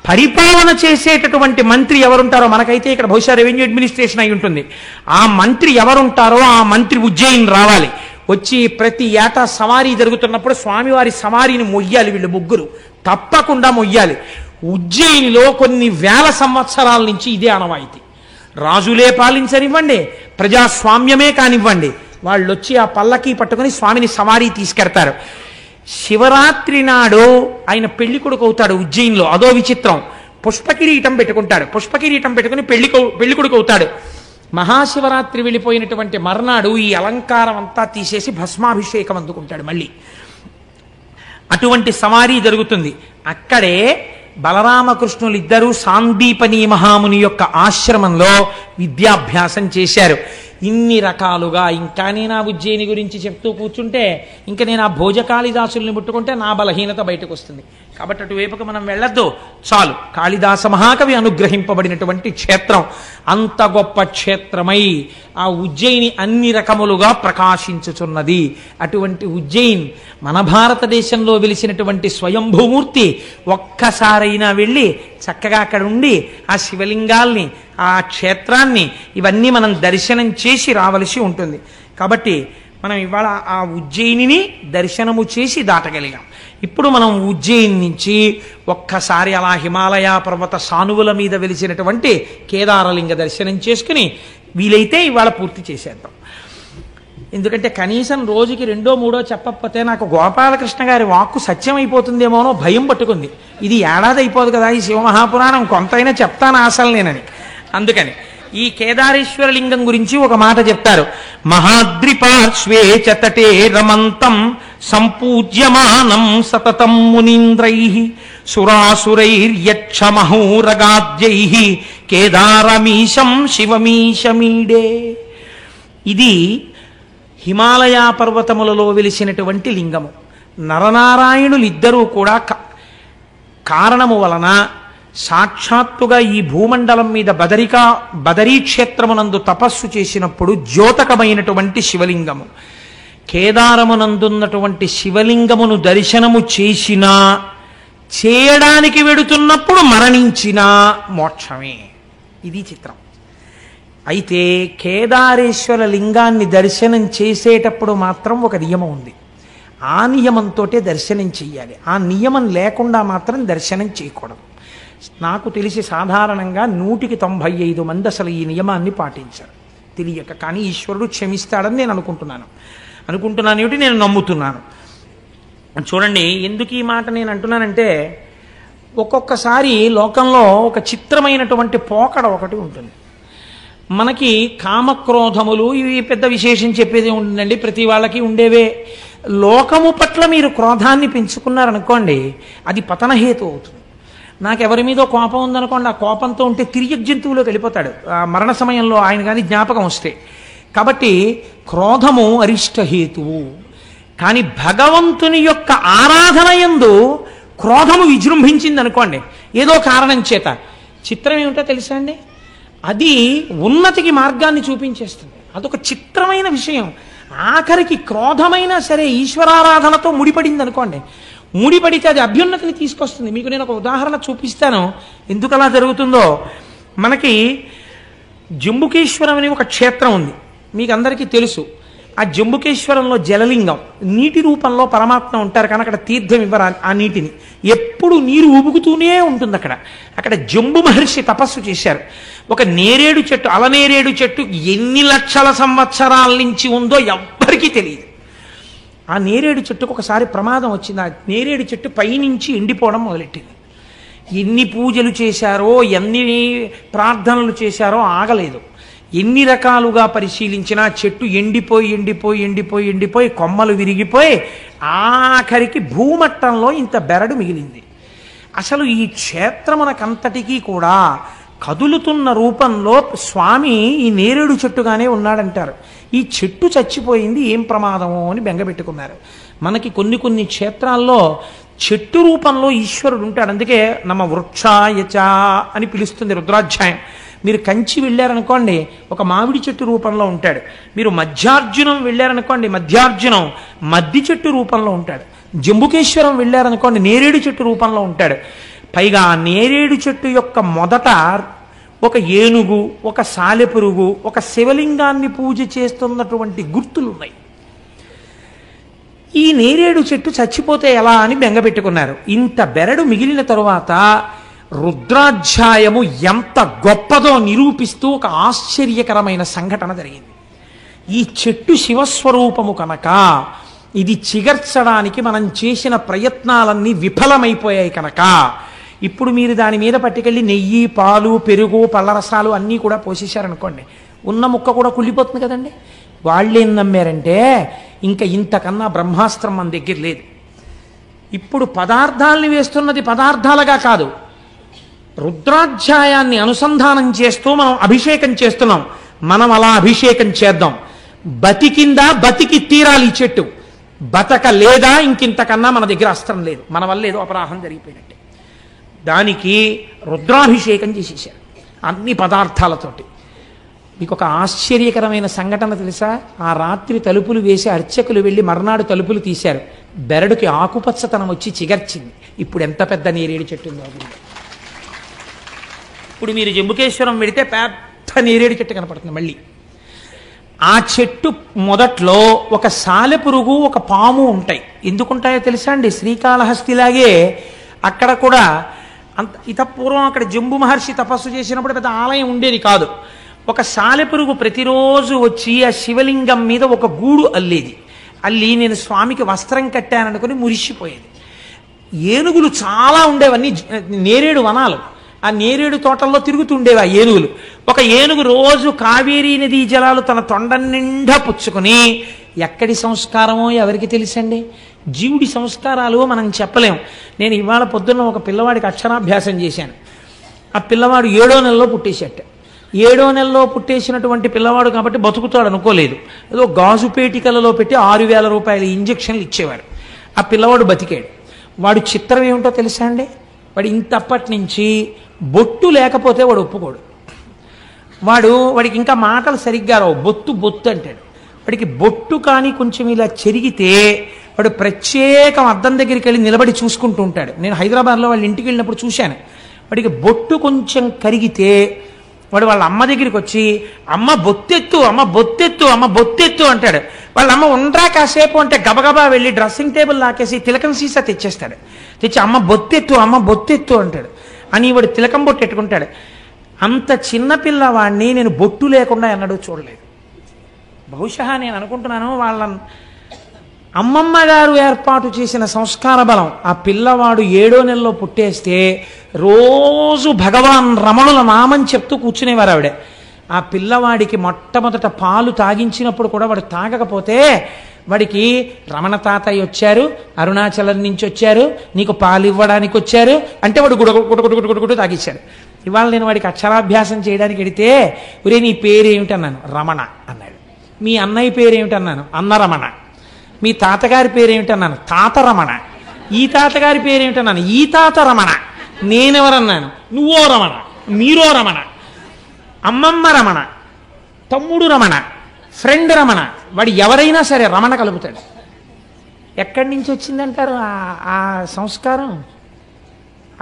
పరిపాలన చేసేటటువంటి మంత్రి ఎవరుంటారో, మనకైతే ఇక్కడ బహుశా రెవెన్యూ అడ్మినిస్ట్రేషన్ అయి ఉంటుంది, ఆ మంత్రి ఎవరుంటారో ఆ మంత్రి ఉజ్జయిని రావాలి. వచ్చి ప్రతి ఏటా సవారీ జరుగుతున్నప్పుడు స్వామివారి సవారీని మొయ్యాలి. వీళ్ళు ముగ్గురు తప్పకుండా మొయ్యాలి. ఉజ్జయినిలో కొన్ని వేల సంవత్సరాల నుంచి ఇదే ఆనవాయితీ. రాజులే పాలించనివ్వండి, ప్రజాస్వామ్యమే కానివ్వండి, వాళ్ళు వచ్చి ఆ పల్లకి పట్టుకుని స్వామిని సవారీ తీసుకెడతారు. శివరాత్రి నాడు ఆయన పెళ్లి కొడుకు అవుతాడు ఉజ్జయినిలో. అదో విచిత్రం. పుష్పకిరీటం పెట్టుకుంటాడు. పుష్పకిరీటం పెట్టుకుని పెళ్లి కొడుకు అవుతాడు. మహాశివరాత్రి వెళ్ళిపోయినటువంటి మర్నాడు ఈ అలంకారం అంతా తీసేసి భస్మాభిషేకం అందుకుంటాడు మళ్ళీ. అటువంటి సవారీ జరుగుతుంది. అక్కడే బలరామకృష్ణులు ఇద్దరూ సాందీపని మహాముని యొక్క ఆశ్రమంలో విద్యాభ్యాసం చేశారు. ఇన్ని రకాలుగా ఇంకా నేను ఆ ఉజ్జయిని గురించి చెప్తూ కూర్చుంటే ఇంకా నేను ఆ భోజకాళిదాసుల్ని ముట్టుకుంటే నా బలహీనత బయటకు వస్తుంది. కాబట్టి అటువైపుకి మనం వెళ్ళొద్దు, చాలు. కాళిదాస మహాకవి అనుగ్రహింపబడినటువంటి క్షేత్రం, అంత గొప్ప క్షేత్రమై ఆ ఉజ్జయిని అన్ని రకములుగా ప్రకాశించుచున్నది. అటువంటి ఉజ్జయిన్ మన భారతదేశంలో వెలిసినటువంటి స్వయంభూమూర్తి. ఒక్కసారైనా వెళ్ళి చక్కగా అక్కడ ఉండి ఆ శివలింగాల్ని, ఆ క్షేత్రాన్ని, ఇవన్నీ మనం దర్శనం చేసి రావలసి ఉంటుంది. కాబట్టి మనం ఇవాళ ఆ ఉజ్జయినిని దర్శనము చేసి దాటగలిగాం. ఇప్పుడు మనం ఉజ్జయిని నుంచి ఒక్కసారి అలా హిమాలయ పర్వత సానువుల మీద వెలిసినటువంటి కేదారలింగ దర్శనం చేసుకుని వీలైతే ఇవాళ పూర్తి చేసేద్దాం. ఎందుకంటే కనీసం రోజుకి 2, 3 చెప్పకపోతే నాకు గోపాలకృష్ణ గారి వాక్కు సత్యం అయిపోతుందేమోనో భయం పట్టుకుంది. ఇది ఏడాది అయిపోదు కదా ఈ శివమహాపురాణం, కొంతైనా చెప్తాను అసలు నేనని. అందుకని ఈ కేదారేశ్వర లింగం గురించి ఒక మాట చెప్తారు. మహాద్రి పార్శ్వే చతటే రమంతం సంపూజ్యమానం సతతం మునీంద్రైః సురాసురైర్యక్ష మహోరగాద్యైః కేదారమీశం శివమీశమీడే. ఇది హిమాలయ పర్వతములలో వెలిసినటువంటి లింగము. నరనారాయణులిద్దరూ కూడా కారణము వలన సాక్షాత్తుగా ఈ భూమండలం మీద బదరీ క్షేత్రమునందు తపస్సు చేసినప్పుడు ద్యోతకమైనటువంటి శివలింగము. కేదారమునందున్నటువంటి శివలింగమును దర్శనము చేసినా, చేయడానికి వెడుతున్నప్పుడు మరణించినా మోక్షమే. ఇది చిత్రం. అయితే కేదారేశ్వర లింగాన్ని దర్శనం చేసేటప్పుడు మాత్రం ఒక నియమం ఉంది. ఆ నియమంతో దర్శనం చెయ్యాలి. ఆ నియమం లేకుండా మాత్రం దర్శనం చేయకూడదు. నాకు తెలిసి సాధారణంగా 195 మంది అసలు ఈ నియమాన్ని పాటించారు తెలియక. కానీ ఈశ్వరుడు క్షమిస్తాడని నేను అనుకుంటున్నాను ఏమిటి, నేను నమ్ముతున్నాను. చూడండి, ఎందుకు ఈ మాట నేను అంటున్నానంటే, ఒక్కొక్కసారి లోకంలో ఒక చిత్రమైనటువంటి పోకడ ఒకటి ఉంటుంది. మనకి కామక్రోధములు ఇవి పెద్ద విశేషం చెప్పేది ఉంటుందండి, ప్రతి వాళ్ళకి ఉండేవే. లోకము పట్ల మీరు క్రోధాన్ని పెంచుకున్నారనుకోండి, అది పతనహేతు అవుతుంది. నాకెవరి మీదో కోపం ఉందనుకోండి, ఆ కోపంతో ఉంటే తిరిగి జంతువులోకి వెళ్ళిపోతాడు ఆ మరణ సమయంలో, ఆయన కానీ జ్ఞాపకం వస్తే. కాబట్టి క్రోధము అరిష్టహేతువు. కానీ భగవంతుని యొక్క ఆరాధన యందు క్రోధము విజృంభించింది అనుకోండి ఏదో కారణం చేత, చిత్రం ఏమిటో తెలుసా అండి, అది ఉన్నతికి మార్గాన్ని చూపించేస్తుంది. అదొక చిత్రమైన విషయం. ఆఖరికి క్రోధమైనా సరే ఈశ్వరారాధనతో ముడిపడింది అనుకోండి, ముడిపడితే అది అభ్యున్నతిని తీసుకొస్తుంది. మీకు నేను ఒక ఉదాహరణ చూపిస్తాను ఎందుకు అలా జరుగుతుందో. మనకి జంబుకేశ్వరం అని ఒక క్షేత్రం ఉంది, మీకు అందరికీ తెలుసు. ఆ జంబుకేశ్వరంలో జలలింగం, నీటి రూపంలో పరమాత్మ ఉంటారు. కానీ అక్కడ తీర్థం ఇవ్వరు ఆ నీటిని, ఎప్పుడు నీరు ఉబుకుతూనే ఉంటుంది అక్కడ. అక్కడ జంబు మహర్షి తపస్సు చేశారు. ఒక నేరేడు చెట్టు, అలనేరేడు చెట్టు ఎన్ని లక్షల సంవత్సరాల నుంచి ఉందో ఎవ్వరికీ తెలియదు. ఆ నేరేడు చెట్టుకు ఒకసారి ప్రమాదం వచ్చింది. ఆ నేరేడు చెట్టు పైనుంచి ఎండిపోవడం మొదలెట్టింది. ఎన్ని పూజలు చేశారో, ఎన్ని ప్రార్థనలు చేశారో ఆగలేదు. ఎన్ని రకాలుగా పరిశీలించినా చెట్టు ఎండిపోయి కొమ్మలు విరిగిపోయి ఆఖరికి భూమట్టంలో ఇంత బెరడు మిగిలింది. అసలు ఈ క్షేత్రమునకంతటికీ కూడా కదులుతున్న రూపంలో స్వామి ఈ నేరేడు చెట్టుగానే ఉన్నాడంటారు. ఈ చెట్టు చచ్చిపోయింది, ఏం ప్రమాదమో అని బెంగపెట్టుకున్నారు. మనకి కొన్ని క్షేత్రాల్లో చెట్టు రూపంలో ఈశ్వరుడు ఉంటాడు. అందుకే నమ వృక్షాయచ అని పిలుస్తుంది రుద్రాధ్యాయం. మీరు కంచి వెళ్ళారనుకోండి, ఒక మామిడి చెట్టు రూపంలో ఉంటాడు. మీరు మధ్యార్జునం వెళ్ళారనుకోండి, మధ్యార్జునం మద్ది చెట్టు రూపంలో ఉంటాడు. జంబుకేశ్వరం వెళ్ళారనుకోండి, నేరేడు చెట్టు రూపంలో ఉంటాడు. పైగా నేరేడు చెట్టు యొక్క మొదట ఒక ఏనుగు, ఒక సాలెపురుగు, ఒక శివలింగాన్ని పూజ చేస్తున్నటువంటి గుర్తులున్నాయి. ఈ నేరేడు చెట్టు చచ్చిపోతే ఎలా అని బెంగపెట్టుకున్నారు. ఇంత బెరడు మిగిలిన తరువాత రుద్రాధ్యాయము ఎంత గొప్పదో నిరూపిస్తూ ఒక ఆశ్చర్యకరమైన సంఘటన జరిగింది. ఈ చెట్టు శివస్వరూపము కనుక ఇది చిగర్చడానికి మనం చేసిన ప్రయత్నాలన్నీ విఫలమైపోయాయి కనుక ఇప్పుడు మీరు దాని మీద పట్టుకెళ్ళి నెయ్యి, పాలు, పెరుగు, పళ్ళరసాలు అన్నీ కూడా పోసేశారనుకోండి, ఉన్న ముక్క కూడా కుళ్ళిపోతుంది కదండి. వాళ్ళేం నమ్మారంటే ఇంకా ఇంతకన్నా బ్రహ్మాస్త్రం మన దగ్గర లేదు. ఇప్పుడు పదార్థాలని వేస్తున్నది పదార్థాలుగా కాదు, రుద్రాధ్యాయాన్ని అనుసంధానం చేస్తూ మనం అభిషేకం చేస్తున్నాం. మనం అలా అభిషేకం చేద్దాం. బతికిందా, బతికి తీరాలి ఈ చెట్టు. బతక లేదా ఇంకింతకన్నా మన దగ్గర అస్త్రం లేదు. మన వల్ల ఏదో అపరాహం జరిగిపోయినట్టే. దానికి రుద్రాభిషేకం చేసేసారు అన్ని పదార్థాలతోటి. మీకు ఒక ఆశ్చర్యకరమైన సంఘటన తెలుసా? ఆ రాత్రి తలుపులు వేసి అర్చకులు వెళ్ళి మర్నాడు తలుపులు తీశారు. బెరడుకి ఆకుపచ్చతనం వచ్చి చిగర్చింది. ఇప్పుడు ఎంత పెద్ద నేరేడు చెట్టు ఉందో. ఇప్పుడు మీరు జంబుకేశ్వరం వెడితే పెద్ద నేరేడు చెట్టు కనపడుతుంది. మళ్ళీ ఆ చెట్టు మొదట్లో ఒక సాలెపురుగు, ఒక పాము ఉంటాయి. ఎందుకుంటాయో తెలుసా అండి? శ్రీకాళహస్తిలాగే అక్కడ కూడా అంత ఇతపూర్వం అక్కడ జంబు మహర్షి తపస్సు చేసినప్పుడు పెద్ద ఆలయం ఉండేది కాదు. ఒక సాలెపురుగు ప్రతిరోజు వచ్చి ఆ శివలింగం మీద ఒక గూడు అల్లేది. అల్లి నేను స్వామికి వస్త్రం కట్టాననుకుని మురిసిపోయేది. ఏనుగులు చాలా ఉండేవన్నీ నేరేడు వనాలు. ఆ నేరేడు తోటల్లో తిరుగుతుండేవి ఆ ఏనుగులు. ఒక ఏనుగు రోజు కావేరీ నదీ జలాలు తన తొండ నిండా పుచ్చుకొని, ఎక్కడి సంస్కారమో ఎవరికి తెలుసండి? జీవుడి సంస్కారాలు మనం చెప్పలేం. నేను ఇవాళ పొద్దున్న ఒక పిల్లవాడికి అక్షరాభ్యాసం చేశాను. ఆ పిల్లవాడు 7వ నెలలో పుట్టేసేట. 7వ నెలలో పుట్టేసినటువంటి పిల్లవాడు కాబట్టి బతుకుతాడు అనుకోలేదు. ఏదో గాజు పేటికలలో పెట్టి 6,000 రూపాయల ఇంజక్షన్లు ఇచ్చేవారు. ఆ పిల్లవాడు బతికాడు. వాడు చిత్రం ఏమిటో తెలుసా అండి? వాడు ఇంతప్పటి నుంచి బొట్టు లేకపోతే వాడు ఒప్పుకోడు. వాడికి ఇంకా మాటలు సరిగ్గా రావు. బొత్తు అంటాడు. వాడికి బొట్టు కానీ కొంచెం ఇలా చెరిగితే వాడు ప్రత్యేకం అద్దం దగ్గరికి వెళ్ళి నిలబడి చూసుకుంటూ ఉంటాడు. నేను హైదరాబాద్లో వాళ్ళ ఇంటికి వెళ్ళినప్పుడు చూశాను. వాడికి బొట్టు కొంచెం కరిగితే వాడు వాళ్ళ అమ్మ దగ్గరికి వచ్చి అమ్మ బొత్తెత్తు, అమ్మ బొత్తెత్తు, అమ్మ బొత్తెత్తు అంటాడు. వాళ్ళ అమ్మ ఉండరా కాసేపు అంటే గబగబా వెళ్ళి డ్రెస్సింగ్ టేబుల్ లాకేసి తిలకం సీసా తెచ్చేస్తాడు. తెచ్చి అమ్మ బొత్తెత్తు, అమ్మ బొత్తెత్తు అంటాడు. అని వాడు తిలకం బొట్టు ఎట్టుకుంటాడు. అంత చిన్న పిల్లవాడిని నేను బొట్టు లేకుండా ఎన్నడూ చూడలేదు. బహుశా నేను అనుకుంటున్నాను వాళ్ళ అమ్మమ్మ గారు ఏర్పాటు చేసిన సంస్కార బలం. ఆ పిల్లవాడు 7వ నెలలో పుట్టేస్తే రోజు భగవాన్ రమణుల నామం చెప్తూ కూర్చునేవారు ఆవిడ. ఆ పిల్లవాడికి మొట్టమొదట పాలు తాగించినప్పుడు కూడా వాడు తాగకపోతే వాడికి రమణ తాతయ్య వచ్చారు, అరుణాచలం నుంచి వచ్చారు, నీకు పాలు ఇవ్వడానికి వచ్చారు అంటే వాడు గుడగుడు తాగిచ్చాడు. ఇవాళ నేను వాడికి అక్షరాభ్యాసం చేయడానికి వెడితే ఒరే నీ పేరేమిటన్నాను, రమణ అన్నాడు. మీ అన్నయ్య పేరేమిటన్నాను, అన్నరమణ. మీ తాతగారి పేరేమిటన్నాను, తాతరమణ. ఈ తాతగారి పేరేమిటన్నాను, ఈ తాత రమణ. నేనెవరన్నాను, నువ్వో రమణ, మీరో రమణ, అమ్మమ్మ రమణ, తమ్ముడు రమణ, ఫ్రెండ్ రమణ. వాడు ఎవరైనా సరే రమణ కలుపుతాడు. ఎక్కడి నుంచి వచ్చిందంటారు ఆ సంస్కారం?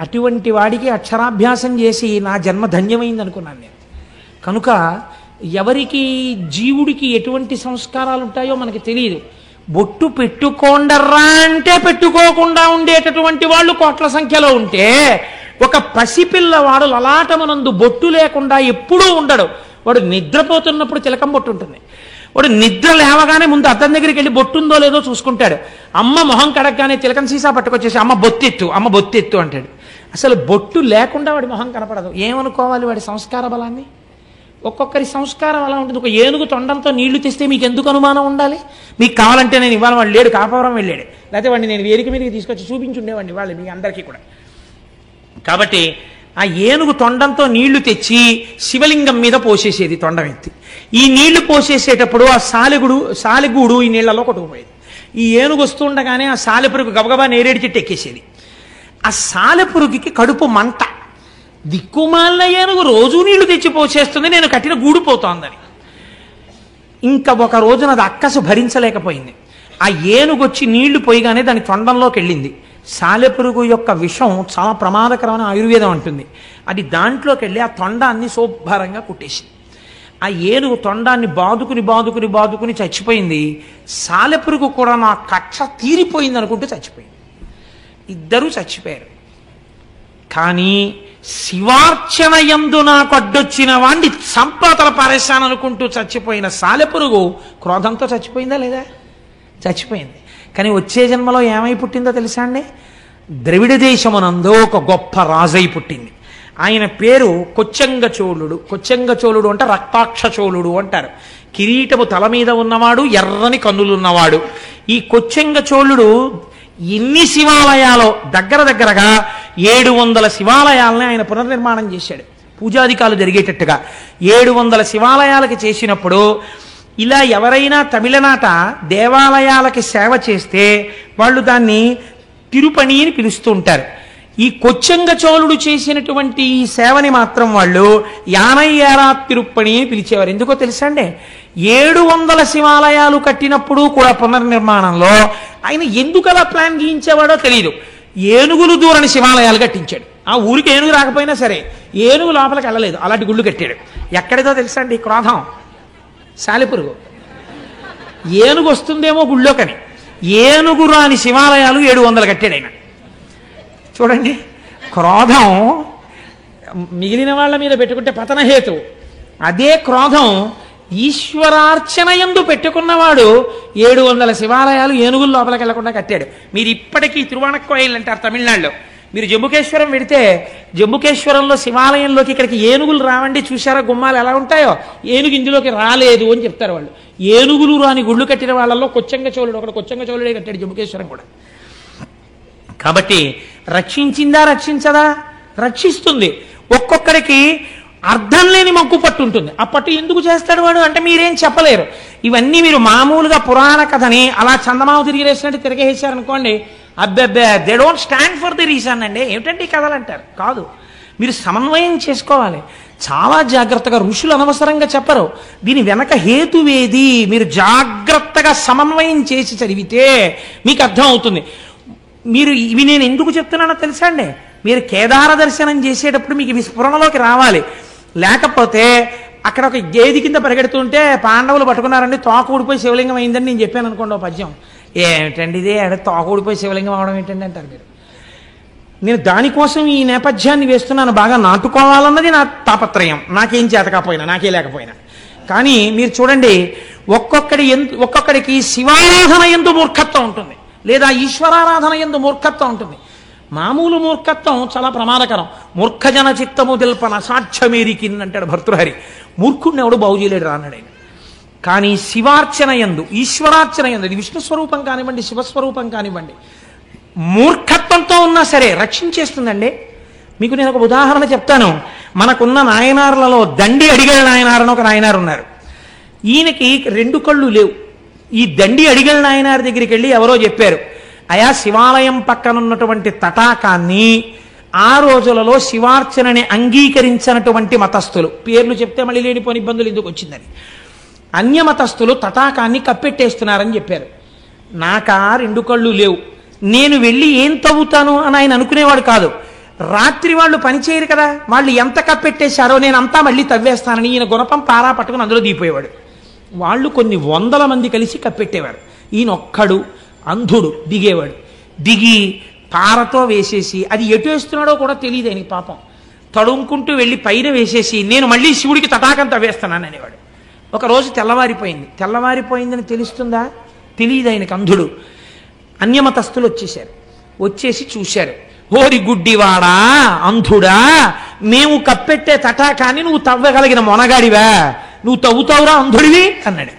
అటువంటి వాడికి అక్షరాభ్యాసం చేసి నా జన్మ ధన్యమైంది అనుకున్నాను నేను. కనుక ఎవరికి జీవుడికి ఎటువంటి సంస్కారాలు ఉంటాయో మనకి తెలియదు. బొట్టు పెట్టుకోండర్రా అంటే పెట్టుకోకుండా ఉండేటటువంటి వాళ్ళు కోట్ల సంఖ్యలో ఉంటే ఒక పసిపిల్లవాడు లలాటమునందు బొట్టు లేకుండా ఎప్పుడూ ఉండడు. వాడు నిద్రపోతున్నప్పుడు తిలకం బొట్టు ఉంటుంది. వాడు నిద్ర లేవగానే ముందు అద్దం దగ్గరికి వెళ్ళి బొట్టుందో లేదో చూసుకుంటాడు. అమ్మ మొహం కడగగానే తిలకం సీసా పట్టుకొచ్చేసి అమ్మ బొత్తెత్తు, అమ్మ బొత్తెత్తు అంటాడు. అసలు బొట్టు లేకుండా వాడి మొహం కనపడదు. ఏమనుకోవాలి వాడి సంస్కార బలాన్ని? ఒక్కొక్కరి సంస్కారం అలా ఉంటుంది. ఒక ఏనుగు తొండంతో నీళ్లు తెస్తే మీకు ఎందుకు అనుమానం ఉండాలి? మీకు కావాలంటే నేను ఇవాళ వాడు లేడు, కాపవరం వెళ్ళాడు, లేకపోతే వాడిని నేను వేదిక మీదకి తీసుకొచ్చి చూపించుండేవాడిని వాళ్ళు మీ అందరికీ కూడా. కాబట్టి ఆ ఏనుగు తొండంతో నీళ్లు తెచ్చి శివలింగం మీద పోసేసేది తొండం ఎత్తి. ఈ నీళ్లు పోసేసేటప్పుడు ఆ సాలెగూడు ఈ నీళ్లలో కొట్టుకుపోయేది. ఈ ఏనుగు వస్తుండగానే ఆ సాలెపురుగు గబగబా నేరేడు చెట్టు ఎక్కేసేది. ఆ సాలెపురుగుకి కడుపు మంట. దిక్కుమాలిన ఏనుగు రోజు నీళ్లు తెచ్చి పోసేస్తుంది, నేను కట్టిన గూడు పోతోందని. ఇంకా ఒక రోజున అది అక్కసు భరించలేకపోయింది. ఆ ఏనుగు వచ్చి నీళ్లు పోయిగానే దాని తొండంలోకి వెళ్ళింది. సాలెపురుగు యొక్క విషం చాలా ప్రమాదకరమైన ఆయుర్వేదం అంటుంది. అది దాంట్లోకి వెళ్ళి ఆ తొండాన్ని శుభ్రంగా కుట్టేసింది. ఆ ఏనుగు తొండాన్ని బాదుకుని చచ్చిపోయింది. సాలెపురుగు కూడా నా కక్ష తీరిపోయింది అనుకుంటూ చచ్చిపోయింది. ఇద్దరూ చచ్చిపోయారు. కానీ శివార్చన యందు నాకు అడ్డొచ్చిన వాణ్ణి సంపాతల పారేశాననుకుంటూ చచ్చిపోయిన సాలెపురుగు క్రోధంతో చచ్చిపోయిందా లేదా? చచ్చిపోయింది. కానీ వచ్చే జన్మలో ఏమై పుట్టిందో తెలుసా అండి? ద్రవిడ దేశమునందు ఒక గొప్ప రాజై పుట్టింది. ఆయన పేరు కొచ్చంగ చోళుడు. కొచ్చంగ చోళుడు అంటే రక్తాక్ష చోళుడు అంటారు. కిరీటము తల మీద ఉన్నవాడు, ఎర్రని కన్నులున్నవాడు. ఈ కొచ్చంగ చోళుడు ఎన్ని శివాలయాలో దగ్గరగా 700 శివాలయాలని ఆయన పునర్నిర్మాణం చేశాడు. పూజాధికాలు జరిగేటట్టుగా 700 శివాలయాలకి చేసినప్పుడు ఇలా ఎవరైనా తమిళనాట దేవాలయాలకి సేవ చేస్తే వాళ్ళు దాన్ని తిరుపణి అని పిలుస్తూ ఉంటారు. ఈ కొచ్చంగ చోళుడు చేసినటువంటి ఈ సేవని మాత్రం వాళ్ళు యానయ్యారా తిరుప్పణి అని పిలిచేవారు. ఎందుకో తెలుసా అండి? 700 శివాలయాలు కట్టినప్పుడు కూడా పునర్నిర్మాణంలో ఆయన ఎందుకు అలా ప్లాన్ గీయించేవాడో తెలియదు. ఏనుగులు దూరని శివాలయాలు కట్టించాడు. ఆ ఊరికి ఏనుగు రాకపోయినా సరే ఏనుగు లోపలికి వెళ్ళలేదు, అలాంటి గుళ్ళు కట్టాడు. ఎక్కడిదో తెలుసా అండి క్రోధం? సాలెపురుగు. ఏనుగు వస్తుందేమో గుళ్ళోకని ఏనుగు రాని శివాలయాలు 700 కట్టాడు ఆయన. చూడండి, క్రోధం మిగిలిన వాళ్ళ మీద పెట్టుకుంటే పతనహేతు. అదే క్రోధం ఈశ్వరార్చన యందు పెట్టుకున్నవాడు 700 శివాలయాలు ఏనుగుల లోపలికి వెళ్లకుండా కట్టాడు. మీరు ఇప్పటికీ తిరువాణక్కోయిల్ అంటారు తమిళనాడులో. మీరు జంబుకేశ్వరం పెడితే జంబుకేశ్వరంలో శివాలయంలోకి ఇక్కడికి ఏనుగులు రావండి, చూశారా గుమ్మాలు ఎలా ఉంటాయో? ఏనుగు ఇందులోకి రాలేదు అని చెప్తారు వాళ్ళు. ఏనుగులు రాని గుళ్ళు కట్టిన వాళ్ళల్లో కొచ్చంగ చోళుడు ఒకడు. కొచ్చంగ చోళుడే కట్టాడు జంబుకేశ్వరం కూడా. కాబట్టి రక్షించిందా రక్షించదా? రక్షిస్తుంది. ఒక్కొక్కడికి అర్థం లేని మగ్గు పట్టు ఉంటుంది. ఆ పట్టు ఎందుకు చేస్తాడు వాడు అంటే మీరేం చెప్పలేరు. ఇవన్నీ మీరు మామూలుగా పురాణ కథని అలా చందమామ తిరిగిరేసినట్టు తిరిగేసారనుకోండి, అబ్బెబ్బే they don't stand for the reason అండి, ఏమిటంటే ఈ కథలు అంటారు. కాదు, మీరు సమన్వయం చేసుకోవాలి చాలా జాగ్రత్తగా. ఋషులు అనవసరంగా చెప్పరు, దీని వెనక హేతువేది మీరు జాగ్రత్తగా సమన్వయం చేసి చదివితే మీకు అర్థం అవుతుంది. మీరు ఇవి నేను ఎందుకు చెప్తున్నానో తెలుసా అండి, మీరు కేదార దర్శనం చేసేటప్పుడు మీకు ఇవి స్ఫురణలోకి రావాలి. లేకపోతే అక్కడ ఒక గేది కింద పరిగెడుతుంటే పాండవులు పట్టుకున్నారండి, తోక ఊడిపోయి శివలింగం అయిందని నేను చెప్పాను అనుకోండి, ఒక పద్యం. ఏమిటండి ఇది, తోక ఊడిపోయి శివలింగం అవడం ఏంటండి అంటారు మీరు. నేను దానికోసం ఈ నేపథ్యాన్ని వేస్తున్నాను, బాగా నాటుకోవాలన్నది నా తాపత్రయం, నాకేం చేతకపోయినా నాకే లేకపోయినా. కానీ మీరు చూడండి, ఒక్కొక్కడికి శివారాధన యందు మూర్ఖత్వం ఉంటుంది, లేదా ఈశ్వరారాధన యందు మూర్ఖత్వం ఉంటుంది. మామూలు మూర్ఖత్వం చాలా ప్రమాదకరం. మూర్ఖజన చిత్తము తెల్పన సాక్ష్యమేరికి అంటాడు భర్తృహరి. మూర్ఖుడిని ఎవడు బాగు చేయలేడు రాన్నాడు ఆయన. కానీ శివార్చన యందు, ఈశ్వరార్చన యందు, ఇది విష్ణు స్వరూపం కానివ్వండి, శివస్వరూపం కానివ్వండి, మూర్ఖత్వంతో ఉన్నా సరే రక్షించేస్తుందండి. మీకు నేను ఒక ఉదాహరణ చెప్తాను. మనకున్న నాయనార్లలో దండి అడిగల నాయనారని ఒక నాయనారు ఉన్నారు. ఈయనకి 2 కళ్ళు లేవు. ఈ దండి అడిగల నాయనారి దగ్గరికి వెళ్ళి ఎవరో చెప్పారు, అయా శివాలయం పక్కనున్నటువంటి తటాకాన్ని ఆ రోజులలో శివార్చనని అంగీకరించినటువంటి మతస్థులు, పేర్లు చెప్తే మళ్ళీ లేనిపోని ఇబ్బందులు ఎందుకు వచ్చిందని, అన్యమతస్థులు తటాకాన్ని కప్పెట్టేస్తున్నారని చెప్పారు. నాకా 2 కళ్ళు లేవు, నేను వెళ్ళి ఏం తవ్వుతాను అని ఆయన అనుకునేవాడు కాదు. రాత్రి వాళ్ళు పనిచేయరు కదా, వాళ్ళు ఎంత కప్పెట్టేశారో నేను అంతా మళ్ళీ తవ్వేస్తానని ఈయన గుణపం పారా పట్టుకుని అందులో దిగిపోయేవాడు. వాళ్ళు కొన్ని 100 మంది కలిసి కప్పెట్టేవారు. ఈయన ఒక్కడు అంధుడు దిగేవాడు. దిగి పారతో వేసేసి అది ఎటు వేస్తున్నాడో కూడా తెలియదు ఆయనకి పాపం. తడుముకుంటూ వెళ్ళి పైన వేసేసి నేను మళ్ళీ శివుడికి తటాకం తవ్వేస్తున్నాను అనేవాడు. ఒకరోజు తెల్లవారిపోయిందని తెలుస్తుందా? తెలియదు ఆయనకి, అంధుడు. అన్యమతస్థులు వచ్చేసి చూశారు. ఓరి గుడ్డివాడా, అంధుడా, మేము కప్పెట్టే తటాకాన్ని నువ్వు తవ్వగలిగిన మొనగాడివా, నువ్వు తవ్వుతావురా అంధుడివి అన్నాడు.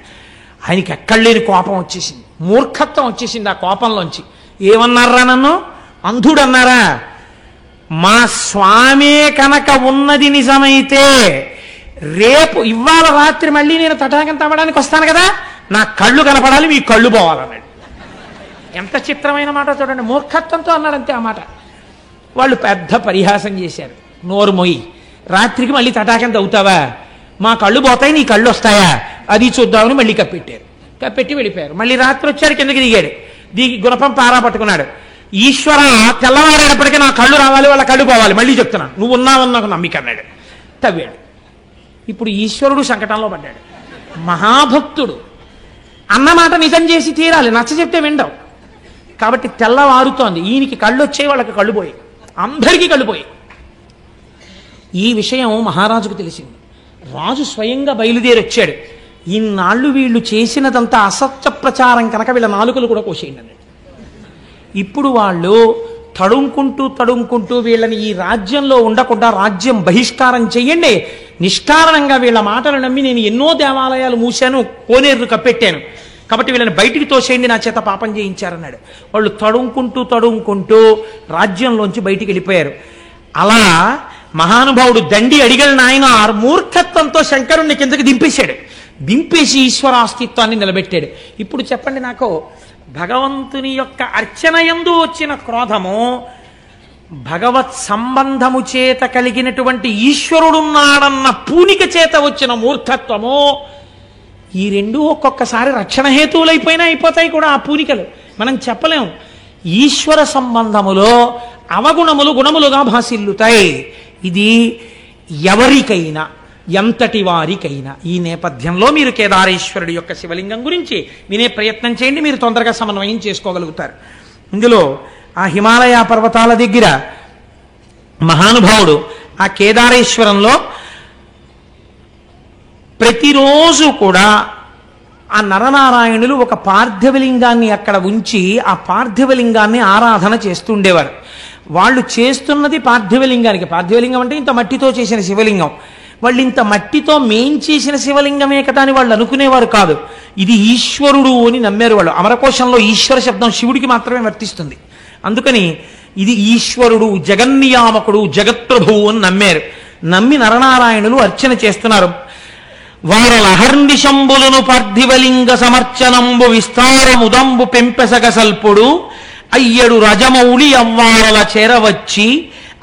ఆయనకి ఎక్కడలేని కోపం వచ్చేసింది, మూర్ఖత్వం వచ్చేసింది ఆ కోపంలోంచి. ఏమన్నారా నన్ను అంధుడు అన్నారా? మా స్వామే కనుక ఉన్నది నిజమైతే రేపు ఇవాళ రాత్రి మళ్ళీ నేను తటాకం తవ్వడానికి వస్తాను కదా, నా కళ్ళు కనపడాలి, మీ కళ్ళు పోవాలన్నాడు. ఎంత చిత్రమైన మాట చూడండి, మూర్ఖత్వంతో అన్నాడు అంతే ఆ మాట. వాళ్ళు పెద్ద పరిహాసం చేశారు, నోరు మొయ్యి, రాత్రికి మళ్ళీ తటాకం తవ్వుతావా, మా కళ్ళు పోతాయి నీ కళ్ళు వస్తాయా, అది చూద్దామని మళ్ళీ కప్పెట్టి వెళ్ళిపోయారు. మళ్ళీ రాత్రి వచ్చాడు, కిందకి దిగి గుణపం పారా పట్టుకున్నాడు. ఈశ్వర, తెల్లవారేటప్పటికీ నా కళ్ళు రావాలి, వాళ్ళ కళ్ళు పోవాలి, మళ్ళీ చెప్తున్నా, నువ్వు ఉన్నావని నాకు నమ్మిక అన్నాడు. తవ్వాడు. ఇప్పుడు ఈశ్వరుడు సంకటంలో పడ్డాడు. మహాభక్తుడు అన్నమాట నిజం చేసి తీరాలి, నచ్చ చెప్తే విండవు. కాబట్టి తెల్లవారుతోంది, ఈయనకి కళ్ళు వచ్చాయి, వాళ్ళకి కళ్ళు పోయి, అందరికీ కళ్ళు పోయి. ఈ విషయం మహారాజుకు తెలిసింది. రాజు స్వయంగా బయలుదేరి వచ్చాడు. ఇన్నాళ్ళు వీళ్ళు చేసినదంతా అసత్య ప్రచారం కనుక వీళ్ళ నాలుకలు కూడా కోసేయండి అన్నాడు. ఇప్పుడు వాళ్ళు తడుముకుంటూ వీళ్ళని ఈ రాజ్యంలో ఉండకుండా రాజ్యం బహిష్కారం చెయ్యండి, నిష్కారణంగా వీళ్ళ మాటలు నమ్మి నేను ఎన్నో దేవాలయాలు మూశాను, కోనేరును కప్పెట్టాను, కాబట్టి వీళ్ళని బయటికి తోసేయండి, నా చేత పాపం చేయించారన్నాడు. వాళ్ళు తడుముకుంటూ రాజ్యంలోంచి బయటికి వెళ్ళిపోయారు. అలా మహానుభావుడు దండి అడిగల నాయనార్ మూర్ఖత్వంతో శంకరుణ్ణి కిందకి దింపేసి ఈశ్వరాస్తిత్వాన్ని నిలబెట్టాడు. ఇప్పుడు చెప్పండి నాకు, భగవంతుని యొక్క అర్చనయందు వచ్చిన క్రోధము, భగవత్ సంబంధము చేత కలిగినటువంటి ఈశ్వరుడున్నాడన్న పూనిక చేత వచ్చిన మూర్ఖత్వము, ఈ రెండు ఒక్కొక్కసారి రక్షణ హేతువులైపోయినా అయిపోతాయి కూడా ఆ పూనికలు. మనం చెప్పలేం. ఈశ్వర సంబంధములో అవగుణములు గుణములుగా భాసిల్లుతాయి. ఇది ఎవరికైనా, ఎంతటి వారికైనా. ఈ నేపథ్యంలో మీరు కేదారేశ్వరుడి యొక్క శివలింగం గురించి వినే ప్రయత్నం చేయండి, మీరు తొందరగా సమన్వయం చేసుకోగలుగుతారు. ఇందులో ఆ హిమాలయ పర్వతాల దగ్గర మహానుభావుడు ఆ కేదారేశ్వరంలో ప్రతిరోజు కూడా ఆ నరనారాయణులు ఒక పార్థివలింగాన్ని అక్కడ ఉంచి ఆ పార్థివలింగాన్ని ఆరాధన చేస్తుండేవారు. వాళ్ళు చేస్తున్నది పార్థివలింగానికి. పార్థివలింగం అంటే ఇంత మట్టితో చేసిన శివలింగం. వాళ్ళు ఇంత మట్టితో మేం చేసిన శివలింగమే కదా అని వాళ్ళు అనుకునేవారు కాదు. ఇది ఈశ్వరుడు అని నమ్మారు వాళ్ళు. అమరకోశంలో ఈశ్వర శబ్దం శివుడికి మాత్రమే వర్తిస్తుంది. అందుకని ఇది ఈశ్వరుడు, జగన్నియామకుడు, జగత్ప్రభువు అని నమ్మారు. నమ్మి నరనారాయణులు అర్చన చేస్తున్నారు. వారల అహర్నిశంబులను పార్థివలింగ సమర్చనంబు విస్తారముదంబు పెంపెసగ సల్పుడు అయ్యడు రజమౌళి అవ్వారల చేరవచ్చి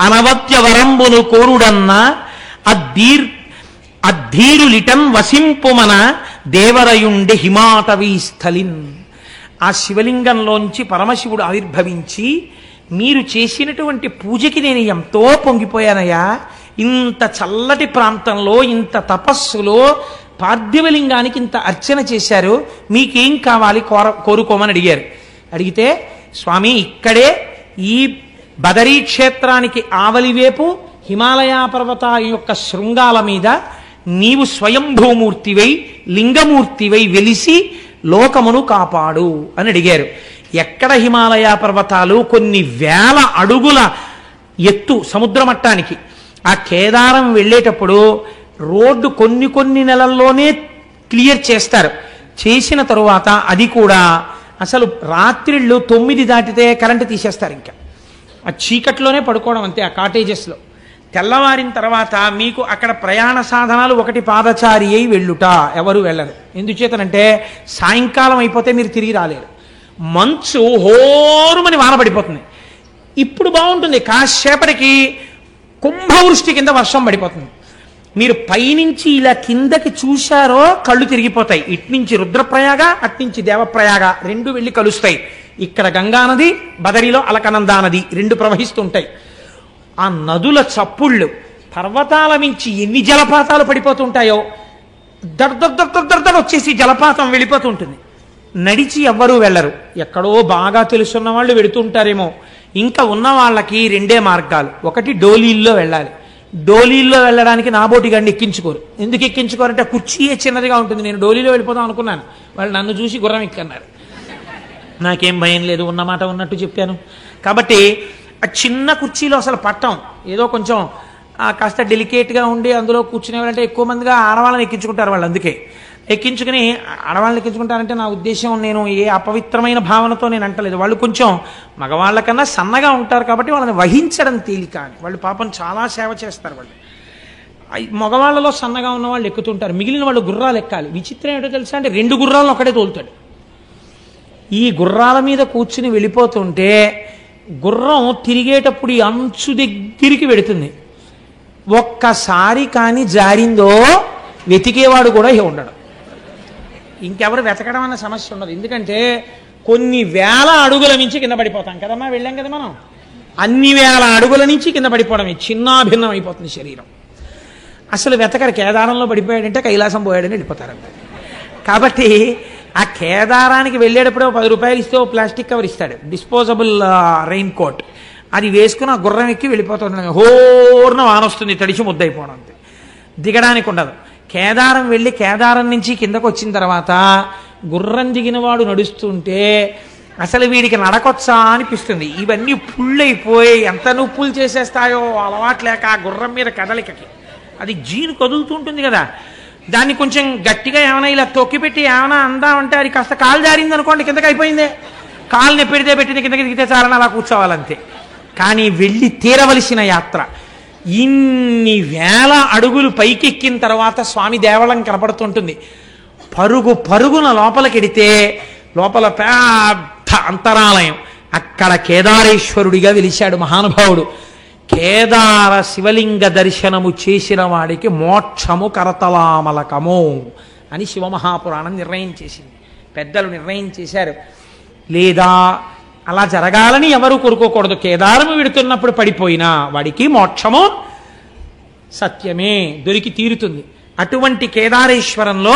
అనవత్య వరంబును కోరుడన్న అద్ధీరులిటన్ వసింపుమన దేవరయుండి హిమాటవీ స్థలిన్. ఆ శివలింగంలోంచి పరమశివుడు ఆవిర్భవించి, మీరు చేసినటువంటి పూజకి నేను ఎంతో పొంగిపోయానయ్యా, ఇంత చల్లటి ప్రాంతంలో ఇంత తపస్సులో పార్థివలింగానికి ఇంత అర్చన చేశారు, మీకేం కావాలి కోరుకోమని అడిగారు. అడిగితే స్వామి ఇక్కడే ఈ బదరీ క్షేత్రానికి ఆవలివేపు హిమాలయ పర్వతాల యొక్క శృంగాల మీద నీవు స్వయంభూమూర్తివై లింగమూర్తివై వెలిసి లోకమును కాపాడు అని అడిగారు. ఎక్కడ హిమాలయ పర్వతాలు? కొన్ని వేల అడుగుల ఎత్తు సముద్ర మట్టానికి. ఆ కేదారం వెళ్ళేటప్పుడు రోడ్డు కొన్ని నెలల్లోనే క్లియర్ చేస్తారు. చేసిన తరువాత అది కూడా అసలు రాత్రిళ్ళు 9 దాటితే కరెంటు తీసేస్తారు. ఇంకా ఆ చీకట్లోనే పడుకోవడం అంతే ఆ కాటేజెస్లో. తెల్లవారిన తర్వాత మీకు అక్కడ ప్రయాణ సాధనాలు ఒకటి పాదచారి అయి వెళ్ళుట, ఎవరు వెళ్ళరు. ఎందుచేతనంటే సాయంకాలం అయిపోతే మీరు తిరిగి రాలేరు. మంచు హోరుమని వాన పడిపోతుంది. ఇప్పుడు బాగుంటుంది, కాసేపటికి కుంభవృష్టి కింద వర్షం పడిపోతుంది. మీరు పైనుంచి ఇలా కిందకి చూశారో కళ్ళు తిరిగిపోతాయి. ఇట్నుంచి రుద్రప్రయాగ, అట్నుంచి దేవప్రయాగ రెండు వెళ్ళి కలుస్తాయి. ఇక్కడ గంగానది, బదరిలో అలకనందా నది రెండు ప్రవహిస్తుంటాయి. ఆ నదుల చప్పుళ్ళు, పర్వతాల మించి ఎన్ని జలపాతాలు పడిపోతుంటాయో దర్దర్ వచ్చేసి జలపాతం వెళ్ళిపోతుంటుంది. నడిచి ఎవ్వరూ వెళ్ళరు. ఎక్కడో బాగా తెలుసున్న వాళ్ళు వెడుతుంటారేమో. ఇంకా ఉన్న వాళ్ళకి రెండే మార్గాలు. ఒకటి డోలీల్లో వెళ్ళాలి. డోలీల్లో వెళ్ళడానికి నాబోటి గండి ఎక్కించుకోరు. ఎందుకు ఎక్కించుకోరంటే కుర్చీయే చిన్నదిగా ఉంటుంది. నేను డోలీలో వెళ్ళిపోదాం అనుకున్నాను, వాళ్ళు నన్ను చూసి గుర్రం ఎక్కన్నారు. నాకేం భయం లేదు, ఉన్నమాట ఉన్నట్టు చెప్పాను. కాబట్టి ఆ చిన్న కుర్చీలో అసలు పట్టం, ఏదో కొంచెం కాస్త డెలికేట్గా ఉండి అందులో కూర్చునేవాళ్ళంటే ఎక్కువ మందిగా ఆడవాళ్ళని ఎక్కించుకుంటారు. వాళ్ళు అందుకే ఎక్కించుకుని ఆడవాళ్ళని ఎక్కించుకుంటారంటే నా ఉద్దేశం, నేను ఏ అపవిత్రమైన భావనతో నేను అంటలేదు. వాళ్ళు కొంచెం మగవాళ్ళ కన్నా సన్నగా ఉంటారు కాబట్టి వాళ్ళని వహించడం తేలిక అని. వాళ్ళు పాపం చాలా సేవ చేస్తారు. వాళ్ళు మగవాళ్ళలో సన్నగా ఉన్న వాళ్ళు ఎక్కుతుంటారు, మిగిలిన వాళ్ళు గుర్రాలు ఎక్కాలి. విచిత్రం ఏంటో తెలుసా అంటే 2 గుర్రాలను ఒకటే తోలుతాడు. ఈ గుర్రాల మీద కూర్చుని వెళ్ళిపోతుంటే గుర్రం తిరిగేటప్పుడు ఈ అంచు దగ్గరికి వెడుతుంది. ఒక్కసారి కానీ జారిందో వెతికేవాడు కూడా ఉండడు. ఇంకెవరు వెతకడం అన్న సమస్య ఉండదు. ఎందుకంటే కొన్ని వేల అడుగుల నుంచి కింద పడిపోతాం కదమ్మా, వెళ్ళాం కదా మనం. అన్ని వేల అడుగుల నుంచి కింద పడిపోవడమే, చిన్నాభిన్నం అయిపోతుంది శరీరం. అసలు వెతకరు. కేదారంలో పడిపోయాడంటే కైలాసం పోయాడని వెళ్ళిపోతారు. కాబట్టి ఆ కేదారానికి వెళ్ళేటప్పుడు 10 రూపాయలు ఇస్తే ఓ ప్లాస్టిక్ కవర్ ఇస్తాడు, డిస్పోజబుల్ రెయిన్ కోట్. అది వేసుకుని ఆ గుర్రం ఎక్కి వెళ్ళిపోతుంది. హోర్న వాన వస్తుంది, తడిచి ముద్దయిపోవడం అంతే, దిగడానికి ఉండదు. కేదారం వెళ్ళి కేదారం నుంచి కిందకు వచ్చిన తర్వాత గుర్రం దిగిన వాడు నడుస్తుంటే అసలు వీడికి నడకొచ్చా అనిపిస్తుంది. ఇవన్నీ పుళ్ళైపోయి ఎంత నొప్పులు చేసేస్తాయో అలవాట్లేక ఆ గుర్రం మీద కదలికకి. అది జీను కదులుతుంటుంది కదా, దాన్ని కొంచెం గట్టిగా ఏమైనా ఇలా తొక్కిపెట్టి ఏమైనా అందామంటే అది కాస్త కాలు జారింది అనుకోండి, కిందకి అయిపోయిందే. కాలుని పెడితే పెట్టింది, కిందకి దిగితే చాలని అలా కూర్చోవాలంతే. కానీ వెళ్ళి తీరవలసిన యాత్ర. ఇన్ని వేల అడుగులు పైకెక్కిన తర్వాత స్వామి దేవళం కనపడుతుంటుంది. పరుగున లోపలికెడితే లోపల పెద్ద అంతరాలయం. అక్కడ కేదారేశ్వరుడిగా వెలిశాడు మహానుభావుడు. కేదార శివలింగ దర్శనము చేసిన వాడికి మోక్షము కరతలామలకము అని శివమహాపురాణం నిర్ణయం చేసింది. పెద్దలు నిర్ణయం చేశారు. లేదా అలా జరగాలని ఎవరు కోరుకోకూడదు. కేదారము వెడుతున్నప్పుడు పడిపోయినా వాడికి మోక్షము సత్యమే, దొరికి తీరుతుంది. అటువంటి కేదారేశ్వరంలో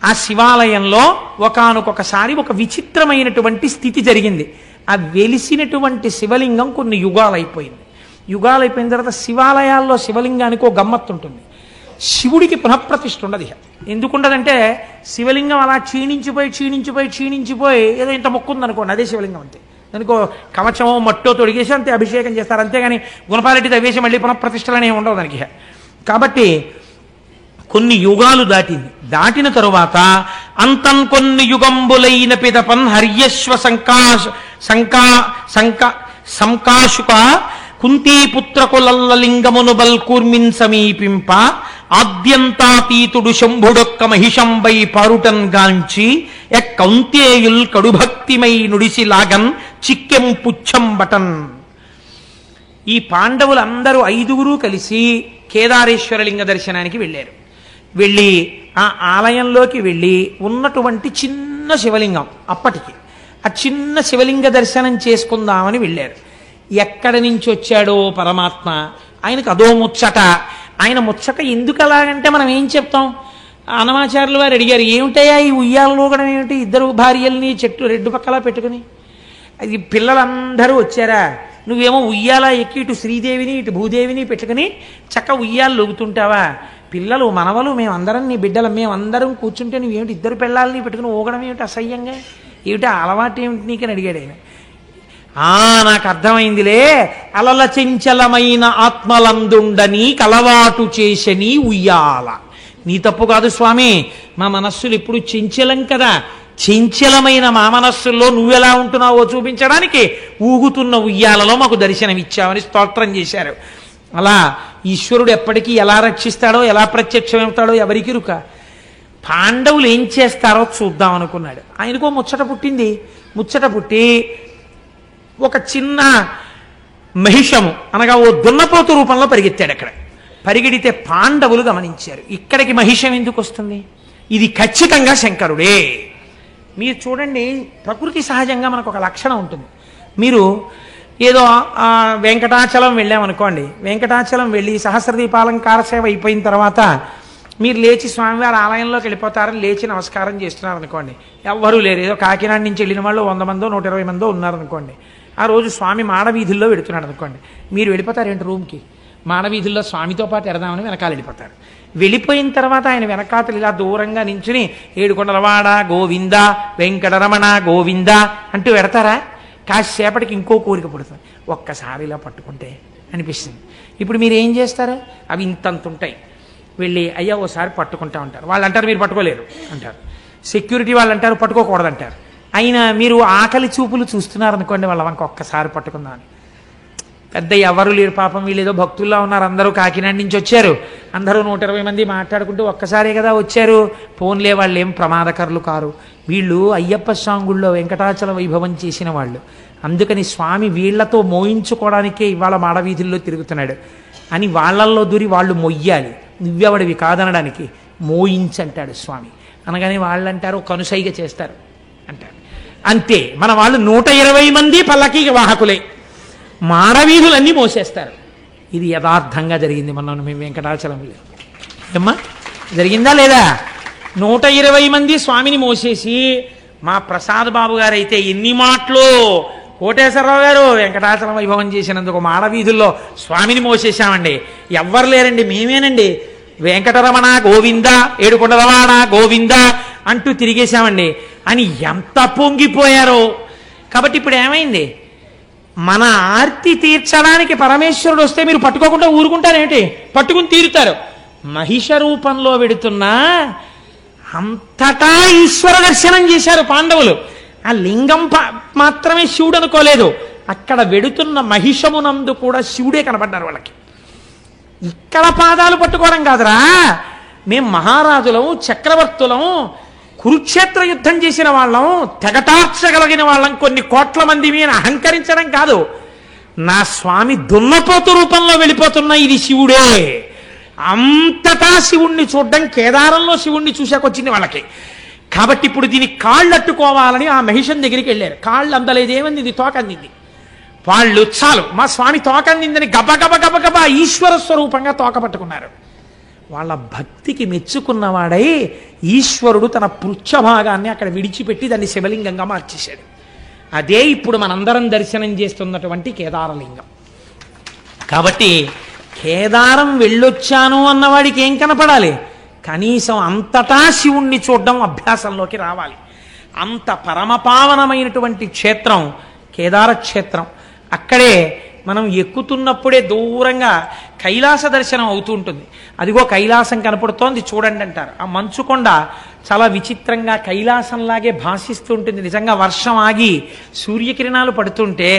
ఆ శివాలయంలో ఒకానొకసారి ఒక విచిత్రమైనటువంటి స్థితి జరిగింది. ఆ వెలిసినటువంటి శివలింగం కొన్ని యుగాలైపోయింది. యుగాలైపోయిన తర్వాత శివాలయాల్లో శివలింగానికి ఒక గమ్మత్తు ఉంటుంది. శివుడికి పునఃప్రతిష్ఠ ఉండదు. ఎందుకుండదంటే శివలింగం అలా క్షీణించిపోయి ఏదో ఇంత మొక్కుంది అనుకోండి, అదే శివలింగం అంతే. దానికో కవచమో మట్టో తొడిగేసి అంతే అభిషేకం చేస్తారు. అంతేగాని గుణపాలెట్టి తవ్వేసి మళ్ళీ పునఃప్రతిష్టలనే ఉండవు దానికి. కాబట్టి కొన్ని యుగాలు దాటిన తరువాత అంతం కొన్ని యుగంబులైన పిదపన్ హర్యశ్వ సంకాశుక కుంతీపుత్రకులల్ల లింగమును బల్కూర్మిన్ సమీపింప ఆద్యంతాతీతుడు శంభుడొక్క మహిషంబై పారుటన్ గాంచి కౌంతేయుల్ కడుభక్తిమై నుడిసిలాగన్ చిక్కెం పుచ్చం బటన్. ఈ పాండవులందరూ 5గురు కలిసి కేదారేశ్వరలింగ దర్శనానికి వెళ్ళారు. వెళ్ళి ఆ ఆలయంలోకి వెళ్ళి ఉన్నటువంటి చిన్న శివలింగం, అప్పటికి ఆ చిన్న శివలింగ దర్శనం చేసుకుందామని వెళ్ళారు. ఎక్కడి నుంచి వచ్చాడో పరమాత్మ, ఆయనకు అదో ముచ్చట. ఆయన ముచ్చట ఎందుకు అలాగంటే మనం ఏం చెప్తాం? అన్నమాచార్యులు వారు అడిగారు, ఏమిటయా ఈ ఉయ్యాలలో కూడా ఏమిటి, 2 భార్యల్ని చెట్టు 2 పక్కలా పెట్టుకుని, అది పిల్లలందరూ వచ్చారా, నువ్వేమో ఉయ్యాల ఎక్కి ఇటు శ్రీదేవిని ఇటు భూదేవిని పెట్టుకుని చక్క ఉయ్యాలు లొగుతుంటావా? పిల్లలు మనవలు మేమందరం నీ బిడ్డలు మేమందరం కూర్చుంటే నువ్వేమిటి 2 పిల్లల్ని పెట్టుకుని ఊగడం ఏమిటి అసహ్యంగా, ఏమిటి అలవాటు ఏమిటి నీకని అడిగాడు ఆయన. నాకు అర్థమైందిలే, అలల చెంచలమైన ఆత్మలందుండని కలవాటు చేసని ఉయ్యాల. నీ తప్పు కాదు స్వామి, మా మనస్సులు ఎప్పుడు చెంచలం కదా, చెంచలమైన మా మనస్సుల్లో నువ్వెలా ఉంటున్నావో చూపించడానికి ఊగుతున్న ఉయ్యాలలో మాకు దర్శనమిచ్చావని స్తోత్రం చేశారు. అలా ఈశ్వరుడు ఎప్పటికీ ఎలా రక్షిస్తాడో ఎలా ప్రత్యక్షమవుతాడో ఎవరికి రుక. పాండవులు ఏం చేస్తారో చూద్దాం అనుకున్నాడు. ఆయనకో ముచ్చట పుట్టింది. ముచ్చట పుట్టి ఒక చిన్న మహిషము అనగా ఓ దున్నపోతు రూపంలో పరిగెత్తాడు. అక్కడ పరిగెడితే పాండవులు గమనించారు, ఇక్కడికి మహిషం ఎందుకు వస్తుంది, ఇది ఖచ్చితంగా శంకరుడే. మీరు చూడండి, ప్రకృతి సహజంగా మనకు ఒక లక్షణం ఉంటుంది. మీరు ఏదో వెంకటాచలం వెళ్ళామనుకోండి, వెంకటాచలం వెళ్ళి సహస్రదీపాలంకార సేవ అయిపోయిన తర్వాత మీరు లేచి స్వామివారి ఆలయంలోకి వెళ్ళిపోతారని లేచి నమస్కారం చేస్తున్నారు అనుకోండి, ఎవ్వరూ లేరు, ఏదో కాకినాడ నుంచి వెళ్ళిన వాళ్ళు 100 మందో 120 మందో ఉన్నారనుకోండి. ఆ రోజు స్వామి మాడవీధుల్లో వెడుతున్నాడు అనుకోండి, మీరు వెళ్ళిపోతారేంటి రూమ్కి, మాడవీధుల్లో స్వామితో పాటు ఎడదామని వెనకాల వెళ్ళిపోతారు. వెళ్ళిపోయిన తర్వాత ఆయన వెనకాతలు ఇలా దూరంగా నించుని ఏడుకొండలవాడ గోవింద వెంకటరమణ గోవింద అంటూ పెడతారా? కాసేపటికి ఇంకో కోరిక పుడుతుంది, ఒక్కసారి ఇలా పట్టుకుంటే అనిపిస్తుంది. ఇప్పుడు మీరు ఏం చేస్తారు? అవి ఇంతంత ఉంటాయి. వెళ్ళి అయ్యా ఓసారి పట్టుకుంటా ఉంటారు. వాళ్ళు అంటారు మీరు పట్టుకోలేరు అంటారు. సెక్యూరిటీ వాళ్ళు అంటారు పట్టుకోకూడదంటారు. అయినా మీరు ఆకలి చూపులు చూస్తున్నారనుకోండి, వాళ్ళ వంక ఒక్కసారి పట్టుకుందామని. పెద్ద ఎవరు లేరు పాపం, వీళ్ళు ఏదో భక్తుల్లో ఉన్నారు, అందరూ కాకినాడ నుంచి వచ్చారు, అందరూ 120 మంది మాట్లాడుకుంటూ ఒక్కసారే కదా వచ్చారు, ఫోన్లే, వాళ్ళు ఏం ప్రమాదకరులు కారు, వీళ్ళు అయ్యప్ప స్వామి గుళ్ళో వెంకటాచల వైభవం చేసిన వాళ్ళు, అందుకని స్వామి వీళ్లతో మోయించుకోవడానికే ఇవాళ మాడవీధుల్లో తిరుగుతున్నాడు అని వాళ్ళల్లో దూరి వాళ్ళు మొయ్యాలి, నువ్వెవడివి కాదనడానికి, మోయించంటాడు స్వామి. అనగానే వాళ్ళు అంటారు కనుసైగ చేస్తారు అంటారు. అంతే, మన వాళ్ళు 120 మంది పల్లకి వాహకులే, మాడవీధులన్నీ మోసేస్తారు. ఇది యథార్థంగా జరిగింది. మేము వెంకటాచలం ఏమ్మా జరిగిందా లేదా? 120 మంది స్వామిని మోసేసి, మా ప్రసాద్ బాబు గారు అయితే ఎన్ని మాటలు, కోటేశ్వరరావు గారు వెంకటాచలం వైభవం చేసినందుకు మాడవీధుల్లో స్వామిని మోసేశామండి, ఎవ్వరు లేరండి మేమేనండి, వెంకటరమణ గోవింద ఏడుకొండలవాడ గోవింద అంటూ తిరిగేశామండి అని ఎంత పొంగిపోయారో. కాబట్టి ఇప్పుడు ఏమైంది? మన ఆర్తి తీర్చడానికి పరమేశ్వరుడు వస్తే మీరు పట్టుకోకుండా ఊరుకుంటారేంటి? పట్టుకుని తీరుతారు. మహిష రూపంలో వెడుతున్నా అంతటా ఈశ్వర దర్శనం చేశారు పాండవులు. ఆ లింగం మాత్రమే శివుడు అనుకోలేదు, అక్కడ వెడుతున్న మహిషమునందు కూడా శివుడే కనపడ్డారు వాళ్ళకి. ఇక్కడ పాదాలు పట్టుకోవడం కాదురా, మేం మహారాజులం, చక్రవర్తులం, కురుక్షేత్ర యుద్ధం చేసిన వాళ్ళం, తెగటార్చగలిగిన వాళ్ళం, కొన్ని కోట్ల మంది మీద అహంకరించడం కాదు. నా స్వామి దున్నపోతు రూపంలో వెళ్ళిపోతున్న ఇది శివుడే. అంతటా శివుణ్ణి చూడడం, కేదారంలో శివుణ్ణి చూశాకొచ్చింది వాళ్ళకి. కాబట్టి ఇప్పుడు దీని కాళ్ళు అట్టుకోవాలని ఆ మహిషం దగ్గరికి వెళ్ళారు. కాళ్ళు అందలేదేమంది, ఇది తోక అందింది. వాళ్ళు చాలు మా స్వామి తోక అందిందని గబగబ గబగబ ఈశ్వర స్వరూపంగా తోక పట్టుకున్నారు. వాళ్ళ భక్తికి మెచ్చుకున్నవాడై ఈశ్వరుడు తన పృచ్ఛభాగాన్ని అక్కడ విడిచిపెట్టి దాన్ని శివలింగంగా మార్చేశాడు. అదే ఇప్పుడు మనందరం దర్శనం చేస్తున్నటువంటి కేదారలింగం. కాబట్టి కేదారం వెళ్ళొచ్చాను అన్నవాడికి ఏం కనపడాలి? కనీసం అంతటా శివుణ్ణి చూడడం అభ్యాసంలోకి రావాలి. అంత పరమపావనమైనటువంటి క్షేత్రం కేదార క్షేత్రం. అక్కడే మనం ఎక్కుతున్నప్పుడే దూరంగా కైలాస దర్శనం అవుతూ ఉంటుంది. అదిగో కైలాసం కనపడుతోంది చూడండి అంటారు. ఆ మంచుకొండ చాలా విచిత్రంగా కైలాసంలాగే భాషిస్తూ ఉంటుంది. నిజంగా వర్షం ఆగి సూర్యకిరణాలు పడుతుంటే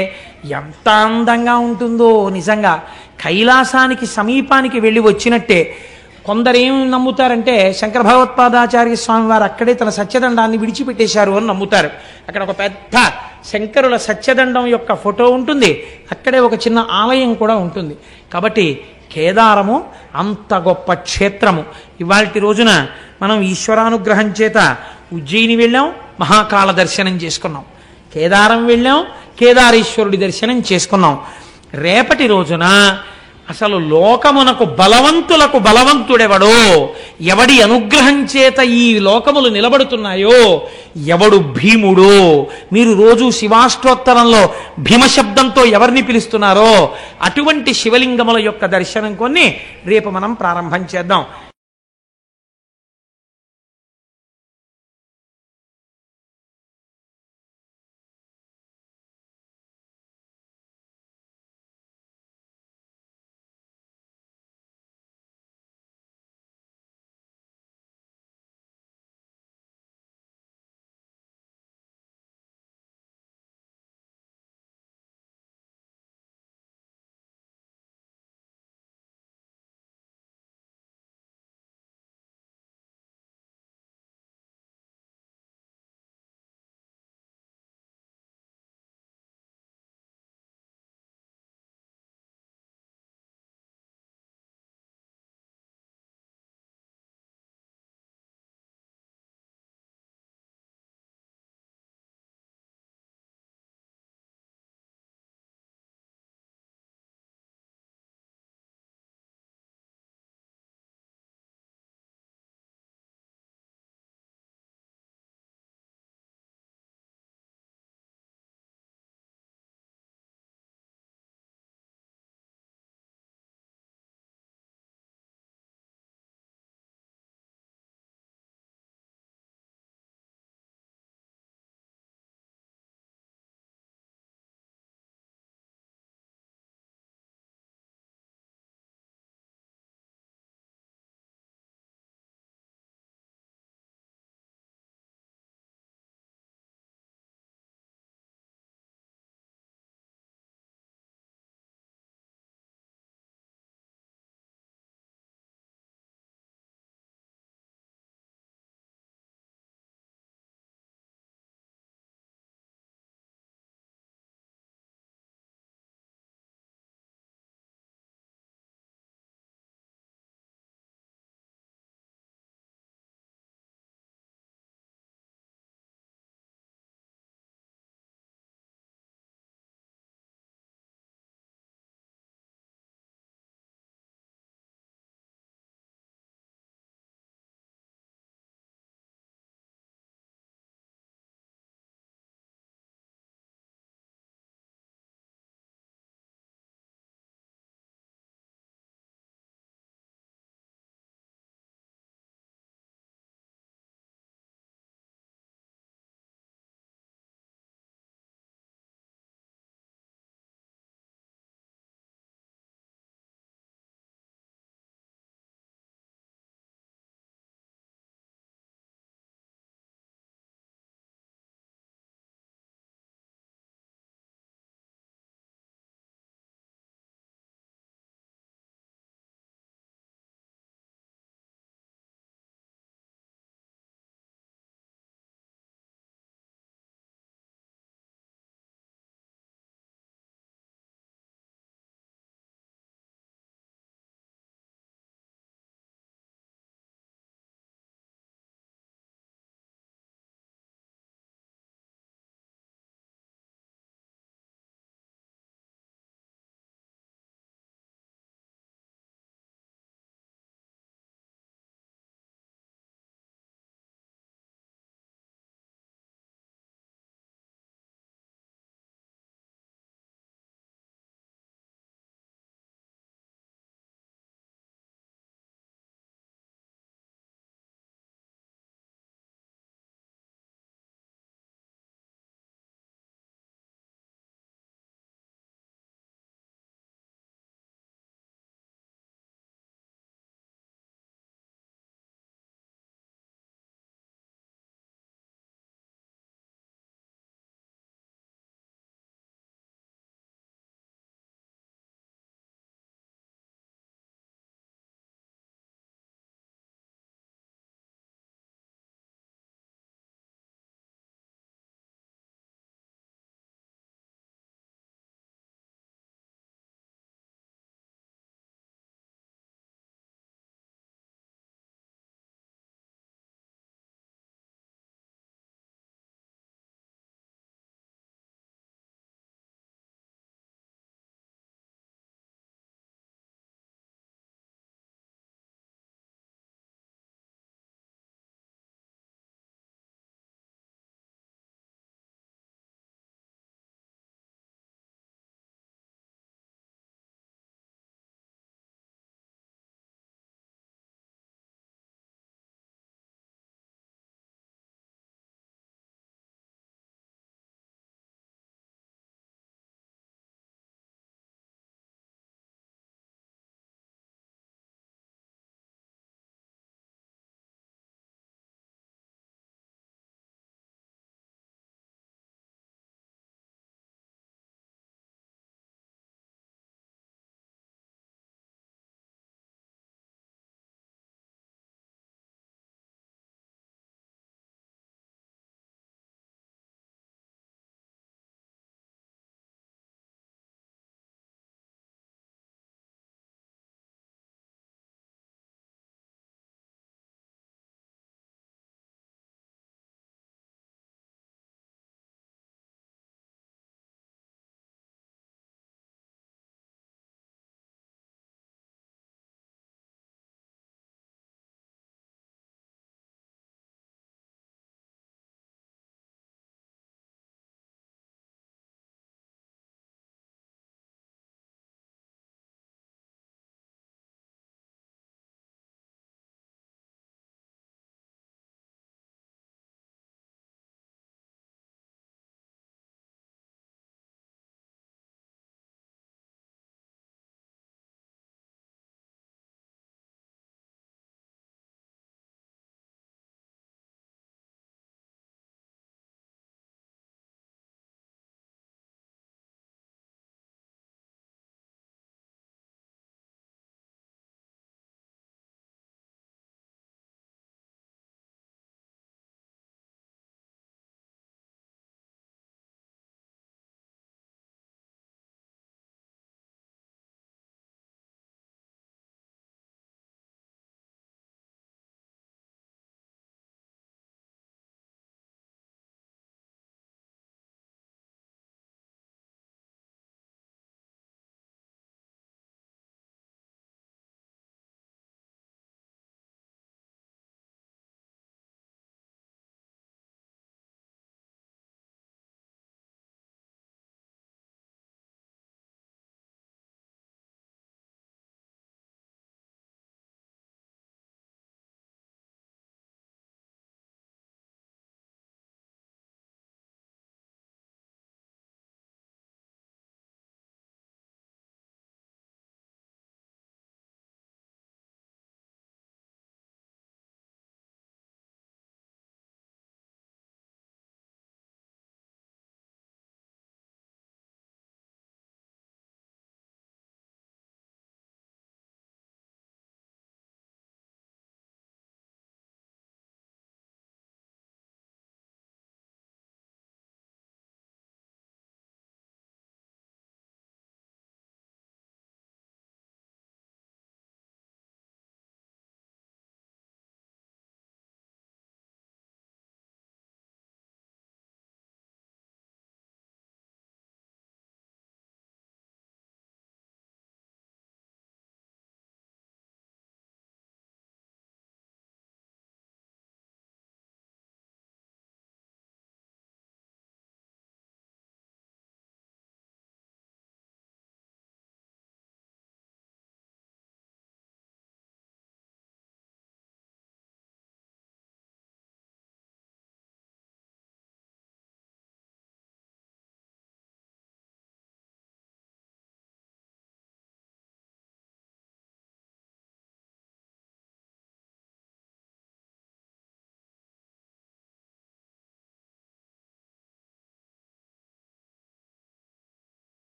ఎంత అందంగా ఉంటుందో. నిజంగా కైలాసానికి సమీపానికి వెళ్ళి వచ్చినట్టే. కొందరేం నమ్ముతారంటే శంకర భగవత్పాదాచార్య స్వామి వారు అక్కడే తన సత్యదండాన్ని విడిచిపెట్టేశారు అని నమ్ముతారు. అక్కడ ఒక పెద్ద శంకరుల సత్యదండం యొక్క ఫోటో ఉంటుంది, అక్కడే ఒక చిన్న ఆలయం కూడా ఉంటుంది. కాబట్టి కేదారము అంత గొప్ప క్షేత్రము. ఇవాల్టి రోజున మనం ఈశ్వరానుగ్రహం చేత ఉజ్జయిని వెళ్ళాం, మహాకాల దర్శనం చేసుకున్నాం. కేదారం వెళ్ళాం, కేదారేశ్వరుడి దర్శనం చేసుకున్నాం. రేపటి రోజున అసలు లోకమునకు బలవంతులకు బలవంతుడెవడో, ఎవడి అనుగ్రహం చేత ఈ లోకములు నిలబడుతున్నాయో, ఎవడు భీముడో. మీరు రోజు శివాష్టోత్తరంలో భీమశబ్దంతో ఎవరిని పిలుస్తున్నారో అటువంటి శివలింగముల యొక్క దర్శనం కొన్ని రేపు మనం ప్రారంభం చేద్దాం.